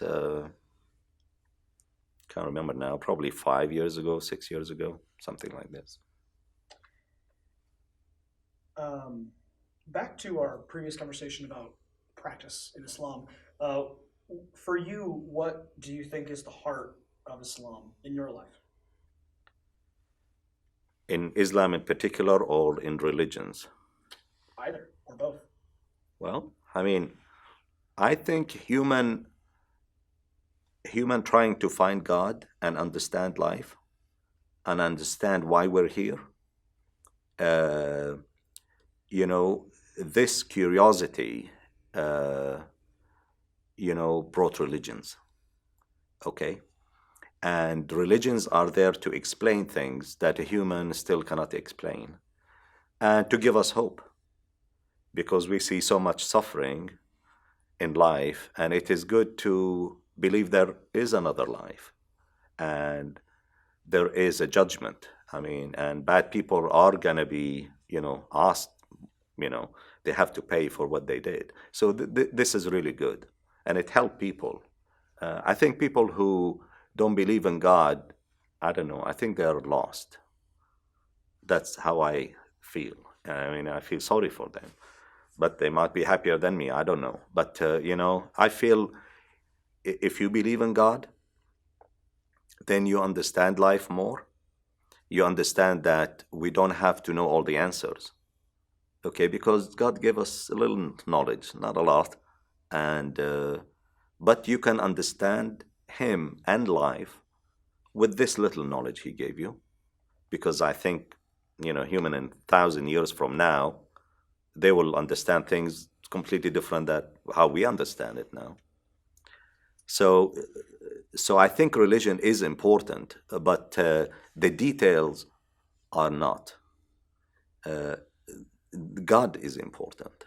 can't remember now, probably 5 years ago, 6 years ago, something like this. Back to our previous conversation about practice in Islam. Uh, for you, what do you think is the heart of Islam in your life? In Islam in particular, or in religions? Either or both. Well, I mean, I think human trying to find God and understand life and understand why we're here. You know, this curiosity, brought religions. Okay? And religions are there to explain things that a human still cannot explain and to give us hope, because we see so much suffering in life, and it is good to believe there is another life and there is a judgment. I mean, and bad people are gonna be, asked, they have to pay for what they did. So this is really good, and it helped people. I think people who don't believe in God, I don't know, I think they're lost. That's how I feel. I mean, I feel sorry for them, but they might be happier than me. I don't know. But, I feel if you believe in God, then you understand life more. You understand that we don't have to know all the answers. Okay, because God gave us a little knowledge, not a lot. And, but you can understand Him and life with this little knowledge He gave you. Because I think, human in 1,000 years from now, they will understand things completely different than how we understand it now. So I think religion is important, but the details are not. God is important.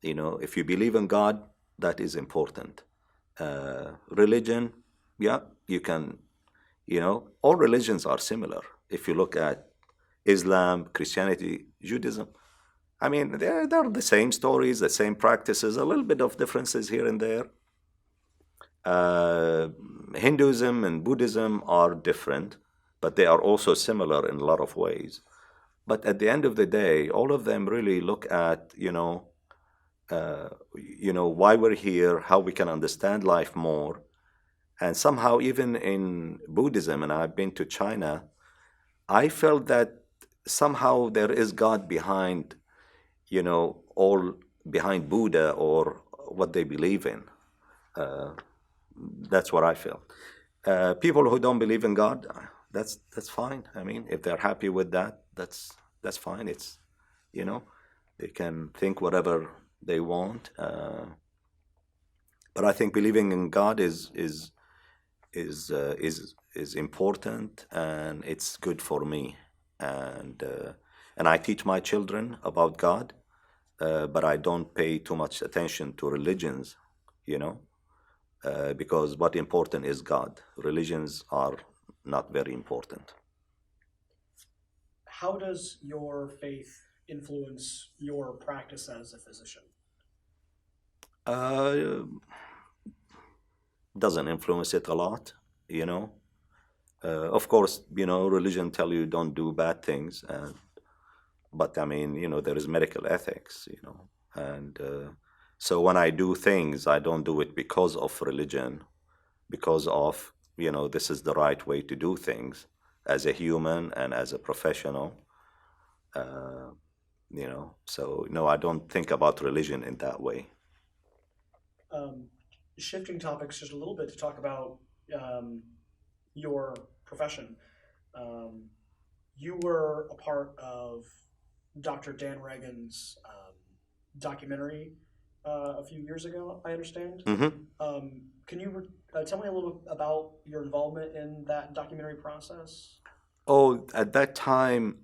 If you believe in God, that is important. Religion, yeah, you can, all religions are similar. If you look at Islam, Christianity, Judaism, I mean, they're the same stories, the same practices, a little bit of differences here and there. Hinduism and Buddhism are different, but they are also similar in a lot of ways. But at the end of the day, all of them really look at, why we're here, how we can understand life more. And somehow, even in Buddhism, and I've been to China, I felt that somehow there is God behind, all behind Buddha or what they believe in. That's what I felt. People who don't believe in God, that's fine. I mean, if they're happy with that, that's fine. It's, they can think whatever they want. But I think believing in God is important, and it's good for me. And I teach my children about God, but I don't pay too much attention to religions, because what important is God. Religions are not very important. How does your faith influence your practice as a physician? Doesn't influence it a lot, Of course, religion tell you don't do bad things, but I mean, there is medical ethics, and so when I do things, I don't do it because of religion, because of, this is the right way to do things as a human and as a professional, so no, I don't think about religion in that way. Shifting topics just a little bit to talk about your profession. Um, you were a part of Dr. Dan Reagan's documentary a few years ago, I understand. Hmm. Can you tell me a little about your involvement in that documentary process? Oh, at that time,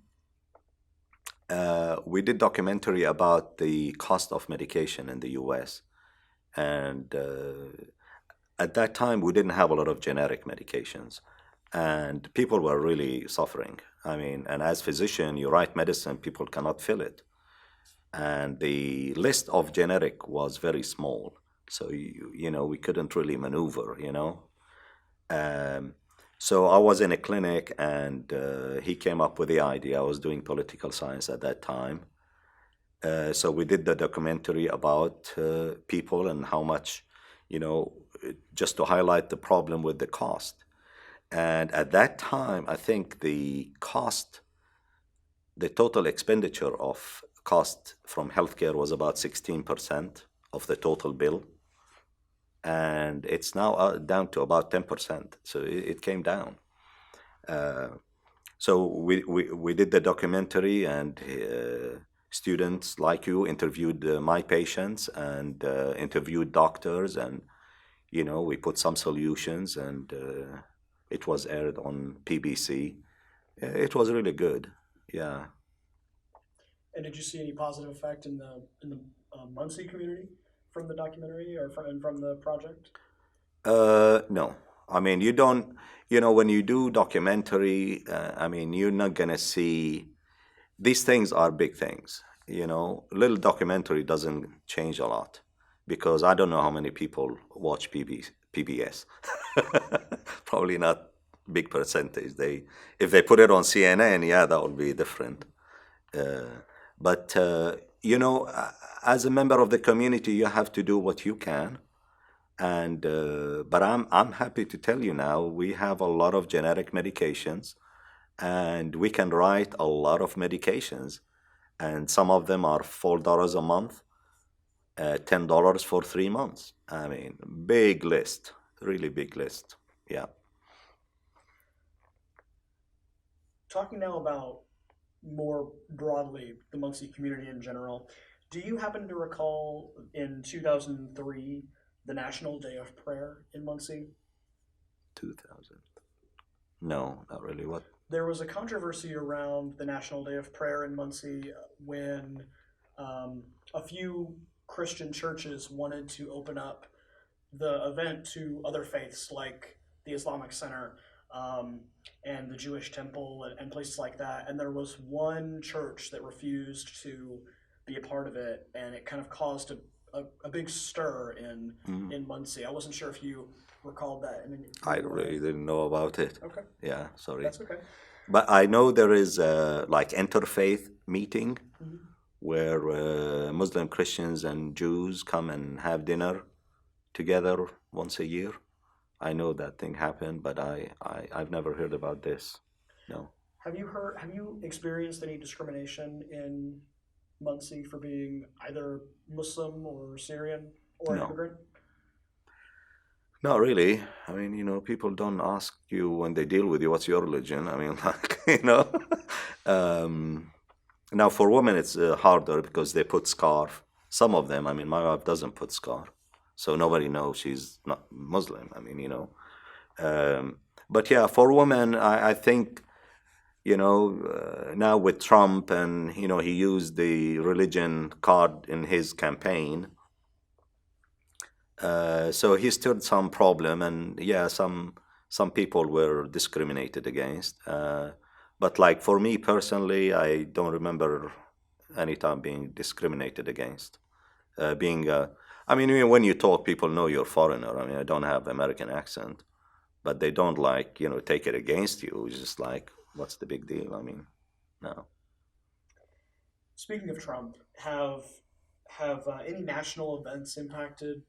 we did documentary about the cost of medication in the U.S. And at that time, we didn't have a lot of generic medications, and people were really suffering. I mean, and as physician, you write medicine, people cannot fill it, and the list of generic was very small. So we couldn't really maneuver. Um, so I was in a clinic, and he came up with the idea. I was doing political science at that time. So we did the documentary about people and how much, you know, just to highlight the problem with the cost. And at that time, I think the total expenditure of cost from healthcare was about 16% of the total bill. And it's now down to about 10%. So it came down. Uh, so we did the documentary, and students like you interviewed my patients and interviewed doctors, and we put some solutions, and it was aired on PBC. It was really good. Yeah. And did you see any positive effect in the Muncie community from the documentary or from the project? No. I mean, you don't, when you do documentary, I mean, you're not gonna see these things are big things. Little documentary doesn't change a lot because I don't know how many people watch PBS. Probably not big percentage. If they put it on CNN, yeah, that would be different. Uh, but as a member of the community, you have to do what you can. And but I'm happy to tell you now we have a lot of generic medications, and we can write a lot of medications, and some of them are $4 a month, $10 for 3 months. I mean, big list, really big list. Yeah. Talking now about more broadly the Muncie community in general, do you happen to recall in 2003 the National Day of Prayer in Muncie? 2000. No, not really. What? There was a controversy around the National Day of Prayer in Muncie when a few Christian churches wanted to open up the event to other faiths like the Islamic Center and the Jewish Temple and places like that. And there was one church that refused to be a part of it, and it kind of caused a big stir in Muncie. I wasn't sure if you recalled that. I really didn't know about it. Okay, Yeah, sorry. that's okay. But I know there is a like interfaith meeting Mhm. where Muslim Christians and Jews come and have dinner together once a year. I know that thing happened, but I've never heard about this. No. Have you experienced any discrimination in Muncie for being either Muslim or Syrian or an No. immigrant? Not really. I mean, people don't ask you when they deal with you, what's your religion? I mean, Um, now for women, it's harder because they put scarf. Some of them, I mean, my wife doesn't put scarf, so nobody knows she's not Muslim. I mean, but yeah, for women, I think, now with Trump, and, he used the religion card in his campaign. So he stirred some problem, and yeah, some people were discriminated against. But like for me personally, I don't remember any time being discriminated against. I mean, when you talk, people know you're foreigner. I mean, I don't have American accent, but they don't like take it against you. It's just like, what's the big deal? I mean, no. Speaking of Trump, have any national events impacted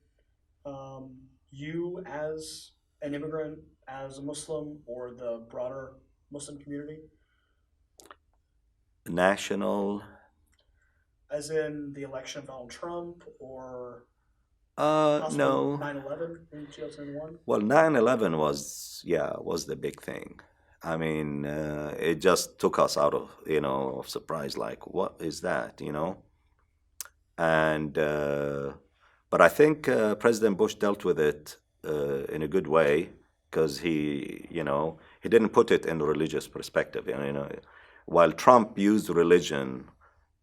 you as an immigrant, as a Muslim, or the broader Muslim community? National. As in the election of Donald Trump or possibly No. 9/11 in 2001? Well, 9/11 was the big thing. I mean, it just took us out of, of surprise, like, what is that, And, but I think President Bush dealt with it in a good way because he didn't put it in a religious perspective. While Trump used religion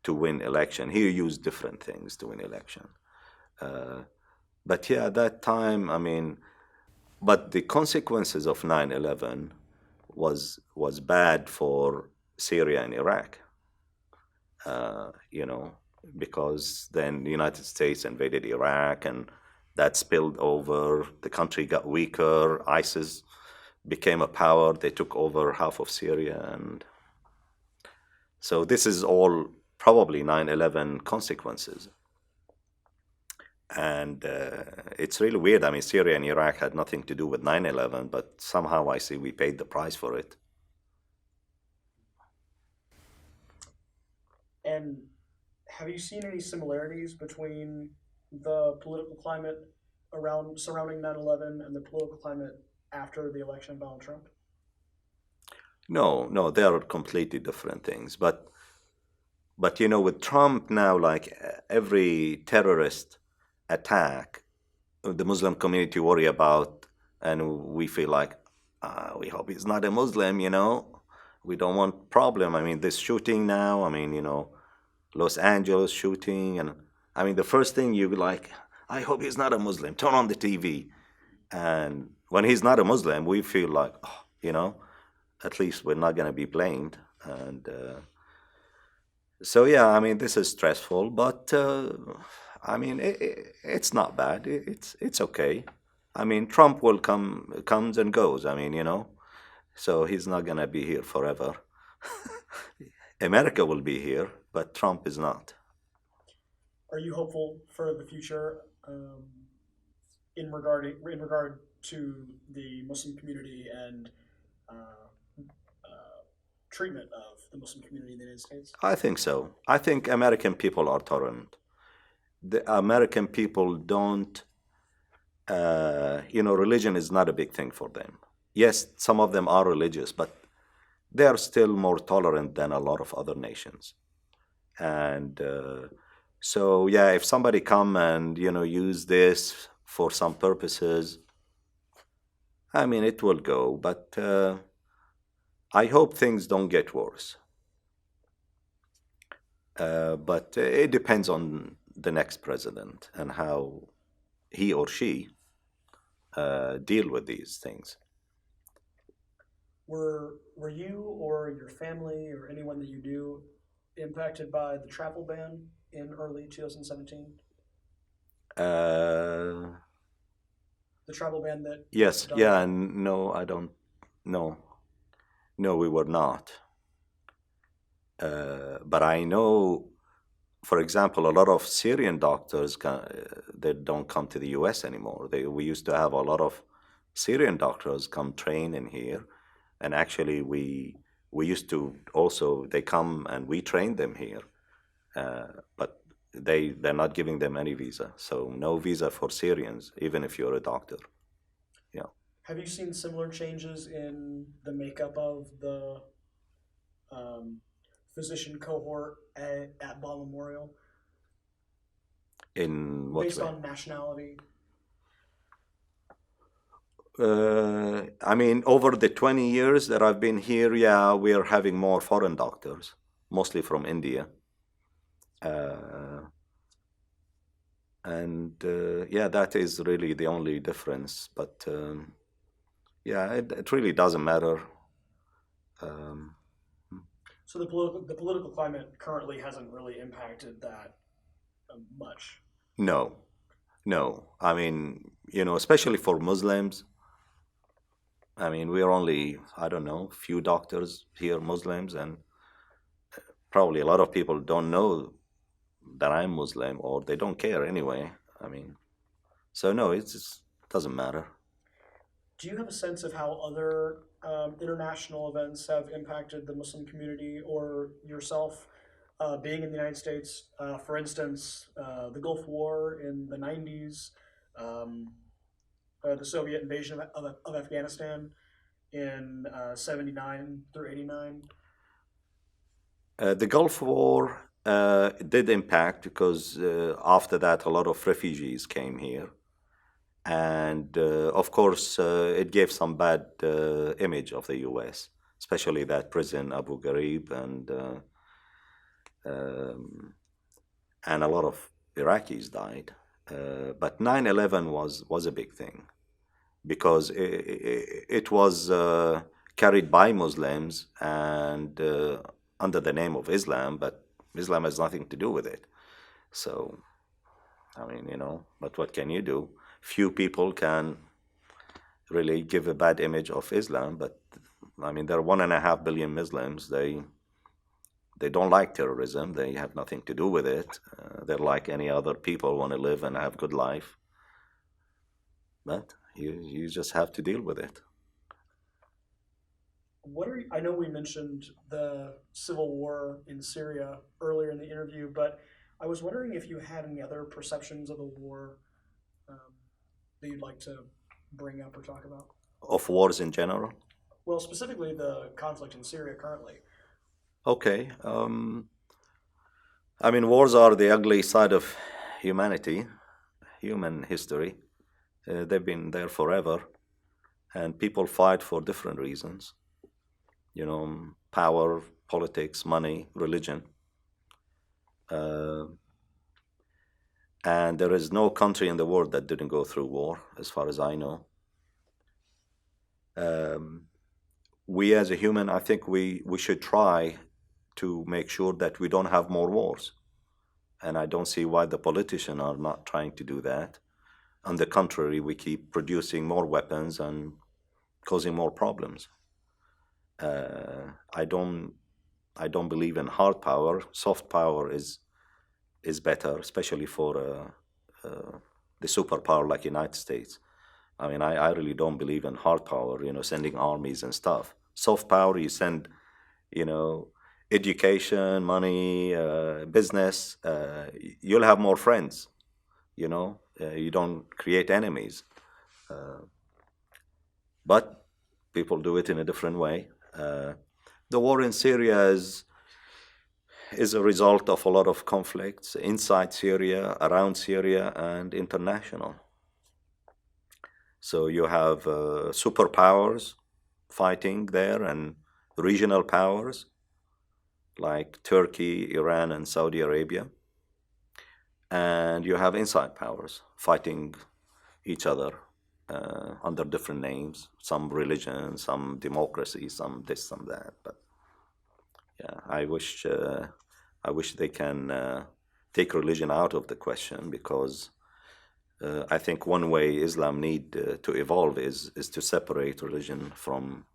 to win election, he used different things to win election. But yeah, at that time, I mean, but the consequences of 9/11 was bad for Syria and Iraq, because then the United States invaded Iraq and that spilled over. The country got weaker. ISIS became a power. They took over half of Syria. And so this is all probably 9/11 consequences. And it's really weird. I mean, Syria and Iraq had nothing to do with 9/11, but somehow I see we paid the price for it. And have you seen any similarities between the political climate surrounding 9/11 and the political climate after the election of Donald Trump? No, they are completely different things. But with Trump now, like every terrorist attack, the Muslim community worry about, and we feel like we hope he's not a Muslim. We don't want problem. I mean, this shooting now. I mean, Los Angeles shooting, and I mean, the first thing you like, I hope he's not a Muslim. Turn on the TV, and when he's not a Muslim, we feel like, at least we're not gonna be blamed. And so yeah, I mean, this is stressful, but I mean, it's not bad. It's okay. I mean, Trump will comes and goes. I mean, so he's not gonna be here forever. America will be here, but Trump is not. Are you hopeful for the future in regard to the Muslim community and treatment of the Muslim community in the United States? I think so. I think American people are tolerant. The American people don't, religion is not a big thing for them. Yes, some of them are religious, but they are still more tolerant than a lot of other nations. And so, yeah, if somebody come and, use this for some purposes, I mean, it will go, but I hope things don't get worse. But it depends on the next president and how he or she deal with these things. Were you or your family or anyone that you knew impacted by the travel ban in early 2017? The travel ban that Yes, yeah, and no, I don't. No, we were not. But I know, for example, a lot of Syrian doctors they don't come to the U.S. anymore. We used to have a lot of Syrian doctors come train in here, and actually we used to also they come and we train them here, but they're not giving them any visa, so no visa for Syrians, even if you're a doctor. Yeah. Have you seen similar changes in the makeup of the physician cohort at Ball Memorial? In what based way? on nationality? I mean, over the 20 years that I've been here, yeah, we are having more foreign doctors, mostly from India. And yeah, that is really the only difference. But yeah, it really doesn't matter. So the political climate currently hasn't really impacted that much. No. I mean, especially for Muslims. I mean, we are only, I don't know, few doctors here, Muslims, and probably a lot of people don't know that I'm Muslim, or they don't care anyway. I mean, so no, it doesn't matter. Do you have a sense of how other international events have impacted the Muslim community or yourself being in the United States? For instance, the Gulf War in the 90s, the Soviet invasion of Afghanistan. in 79 through 89? The Gulf War did impact because after that, a lot of refugees came here. And of course, it gave some bad image of the US, especially that prison, Abu Ghraib, um, and a lot of Iraqis died. But 9/11 was a big thing because it was carried by Muslims and under the name of Islam, but Islam has nothing to do with it. So, I mean, but what can you do? Few people can really give a bad image of Islam, but I mean, there are 1.5 billion Muslims. They don't like terrorism. They have nothing to do with it. They're like any other people, want to live and have good life. But you just have to deal with it. I know we mentioned the civil war in Syria earlier in the interview, but I was wondering if you had any other perceptions of the war that you'd like to bring up or talk about. Of wars in general? Well, specifically the conflict in Syria currently. Okay. I mean, wars are the ugly side of humanity, human history. They've been there forever, and people fight for different reasons. Power, politics, money, religion. And there is no country in the world that didn't go through war, as far as I know. We as a human, I think we should try to make sure that we don't have more wars. And I don't see why the politicians are not trying to do that. On the contrary, we keep producing more weapons and causing more problems. I don't believe in hard power. Soft power is better, especially for the superpower like United States. I mean, I really don't believe in hard power, sending armies and stuff. Soft power, you send, education, money, business, you'll have more friends, you don't create enemies. But people do it in a different way. The war in Syria is a result of a lot of conflicts inside Syria, around Syria, and international. So you have superpowers fighting there and regional powers like Turkey, Iran, and Saudi Arabia. And you have inside powers fighting each other under different names, some religion, some democracy, some this, some that. But yeah, I wish they can take religion out of the question, because I think one way Islam need to evolve is to separate religion from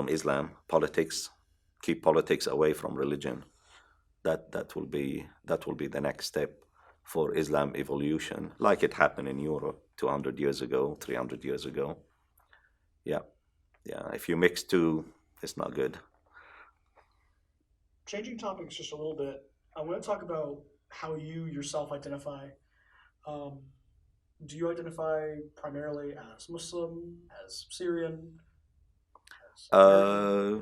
Islam. Politics, keep politics away from religion. That will be the next step for Islam evolution, like it happened in Europe 200 years ago, 300 years ago. Yeah. If you mix two, it's not good. Changing topics just a little bit, I want to talk about how you yourself identify. Do you identify primarily as Muslim, as Syrian? I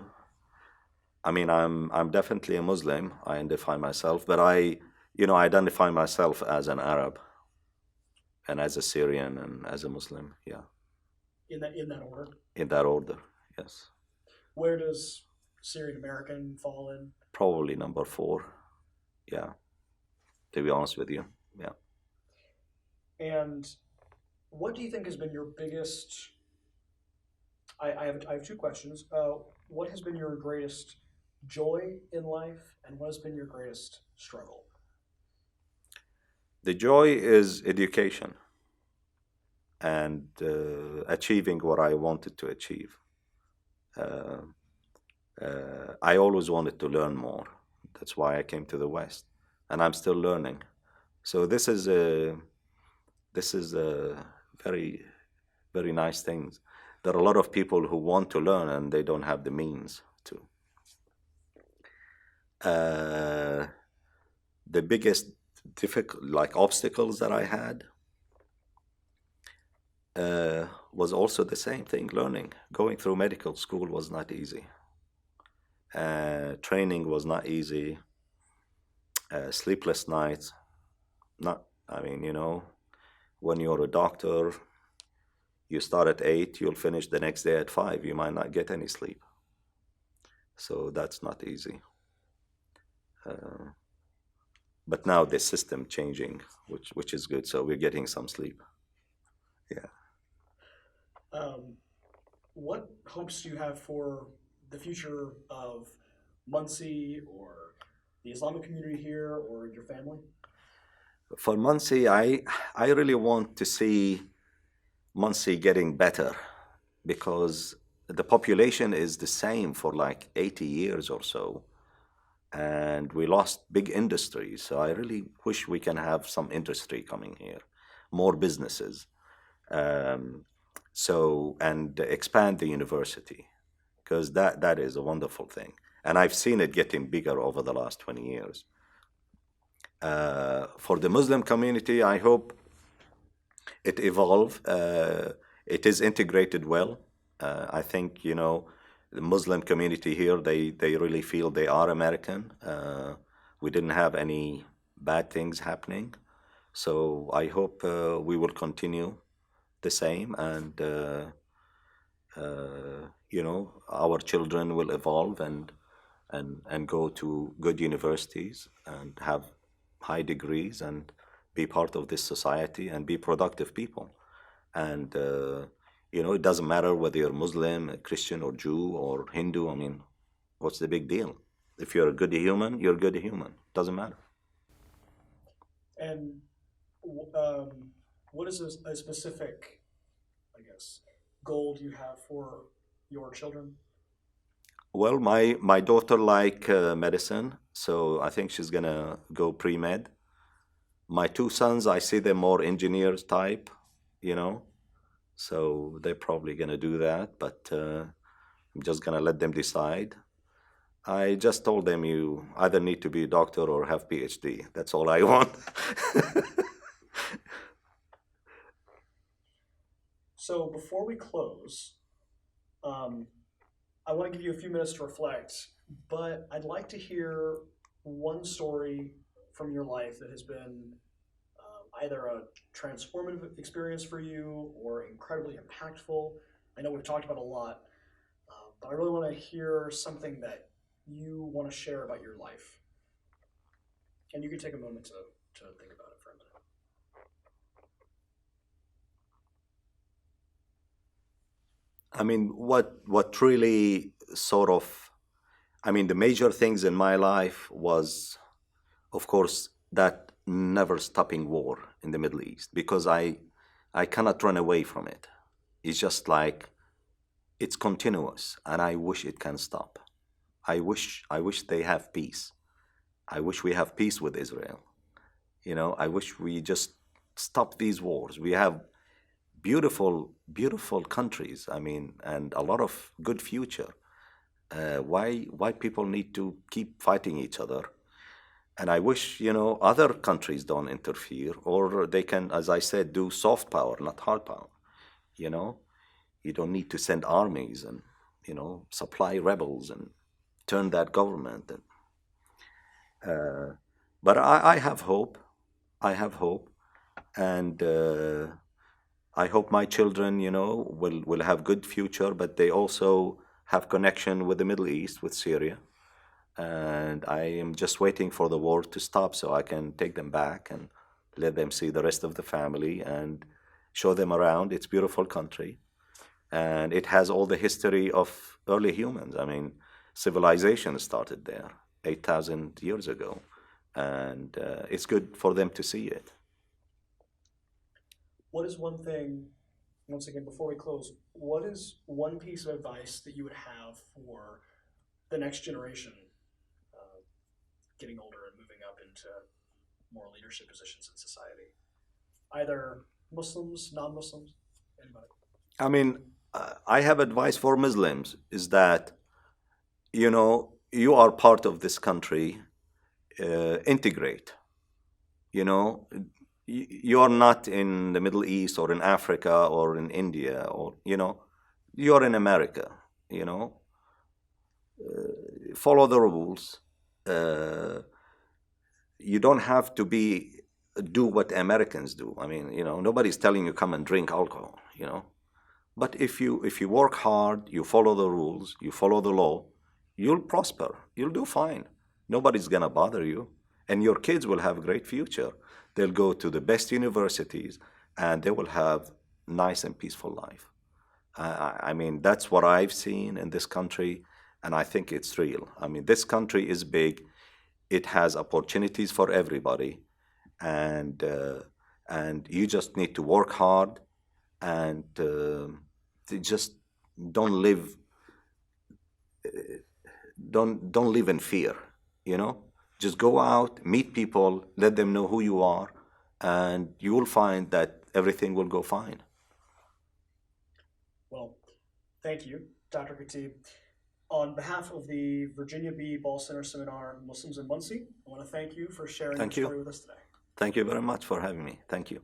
mean, I'm definitely a Muslim. I identify myself, but I identify myself as an Arab, and as a Syrian, and as a Muslim. Yeah. In that order. In that order, yes. Where does Syrian American fall in? Probably number 4. Yeah. To be honest with you, yeah. And what do you think has been your biggest? I have 2 questions. What has been your greatest joy in life, and what has been your greatest struggle? The joy is education and achieving what I wanted to achieve. I always wanted to learn more. That's why I came to the West, and I'm still learning. So this is a very, very nice thing. There are a lot of people who want to learn and they don't have the means to. The biggest obstacles that I had, was also the same thing, learning. Going through medical school was not easy. Training was not easy. Sleepless nights. I mean, when you're a doctor, you start at 8, you'll finish the next day at 5. You might not get any sleep. So that's not easy. But now the system changing, which is good. So we're getting some sleep. Yeah. What hopes do you have for the future of Muncie or the Islamic community here or your family? For Muncie, I really want to see Muncie getting better because the population is the same for like 80 years or so. And we lost big industries. So I really wish we can have some industry coming here, more businesses. And expand the university, because that is a wonderful thing. And I've seen it getting bigger over the last 20 years. For the Muslim community, I hope it evolve. It is integrated well. I think, the Muslim community here, they really feel they are American. We didn't have any bad things happening. So I hope we will continue the same, and our children will evolve and go to good universities and have high degrees and be part of this society and be productive people. And it doesn't matter whether you're Muslim, Christian, or Jew, or Hindu. I mean, what's the big deal? If you're a good human, you're a good human. Doesn't matter. And what is a specific, I guess, goal do you have for your children? Well, my daughter like medicine, so I think she's gonna go pre-med. My two sons, I see them more engineers type, so they're probably gonna do that, but I'm just gonna let them decide. I just told them you either need to be a doctor or have PhD. That's all I want. So before we close, I want to give you a few minutes to reflect, but I'd like to hear one story from your life that has been either a transformative experience for you or incredibly impactful. I know we've talked about a lot, but I really want to hear something that you want to share about your life. And you can take a moment to think about it for a minute. I mean, what really the major things in my life was, of course, that never stopping war in the Middle East, because I cannot run away from it. It's just like, it's continuous, and I wish it can stop. I wish they have peace. I wish we have peace with Israel. I wish we just stop these wars. We have beautiful, beautiful countries, and a lot of good future. Why people need to keep fighting each other? And I wish, other countries don't interfere, or they can, as I said, do soft power, not hard power. You don't need to send armies and, supply rebels and turn that government. But I have hope. I have hope. And I hope my children, will have good future, but they also have connection with the Middle East, with Syria. And I am just waiting for the war to stop so I can take them back and let them see the rest of the family and show them around. It's a beautiful country. And it has all the history of early humans. Civilization started there 8,000 years ago. And it's good for them to see it. What is one thing, once again, before we close, what is one piece of advice that you would have for the next generation getting older and moving up into more leadership positions in society? Either Muslims, non-Muslims, anybody? I have advice for Muslims is that, you are part of this country, integrate, you're not in the Middle East or in Africa or in India, or you're in America. You know, follow the rules. Uh, you don't have to do what Americans do. I mean, nobody's telling you come and drink alcohol. But if you work hard, you follow the rules, you follow the law, you'll prosper. You'll do fine. Nobody's gonna bother you, and your kids will have a great future. They'll go to the best universities, and they will have nice and peaceful life. I mean, that's what I've seen in this country, and I think it's real. I mean, this country is big. It has opportunities for everybody, and you just need to work hard and just don't live don't live in fear. Just go out, meet people, let them know who you are, and you will find that everything will go fine. Well, thank you, Dr. Khatib. On behalf of the Virginia B. Ball Center Seminar Muslims in Muncie, I want to thank you for sharing your Thank you. story with us today. Thank you very much for having me. Thank you.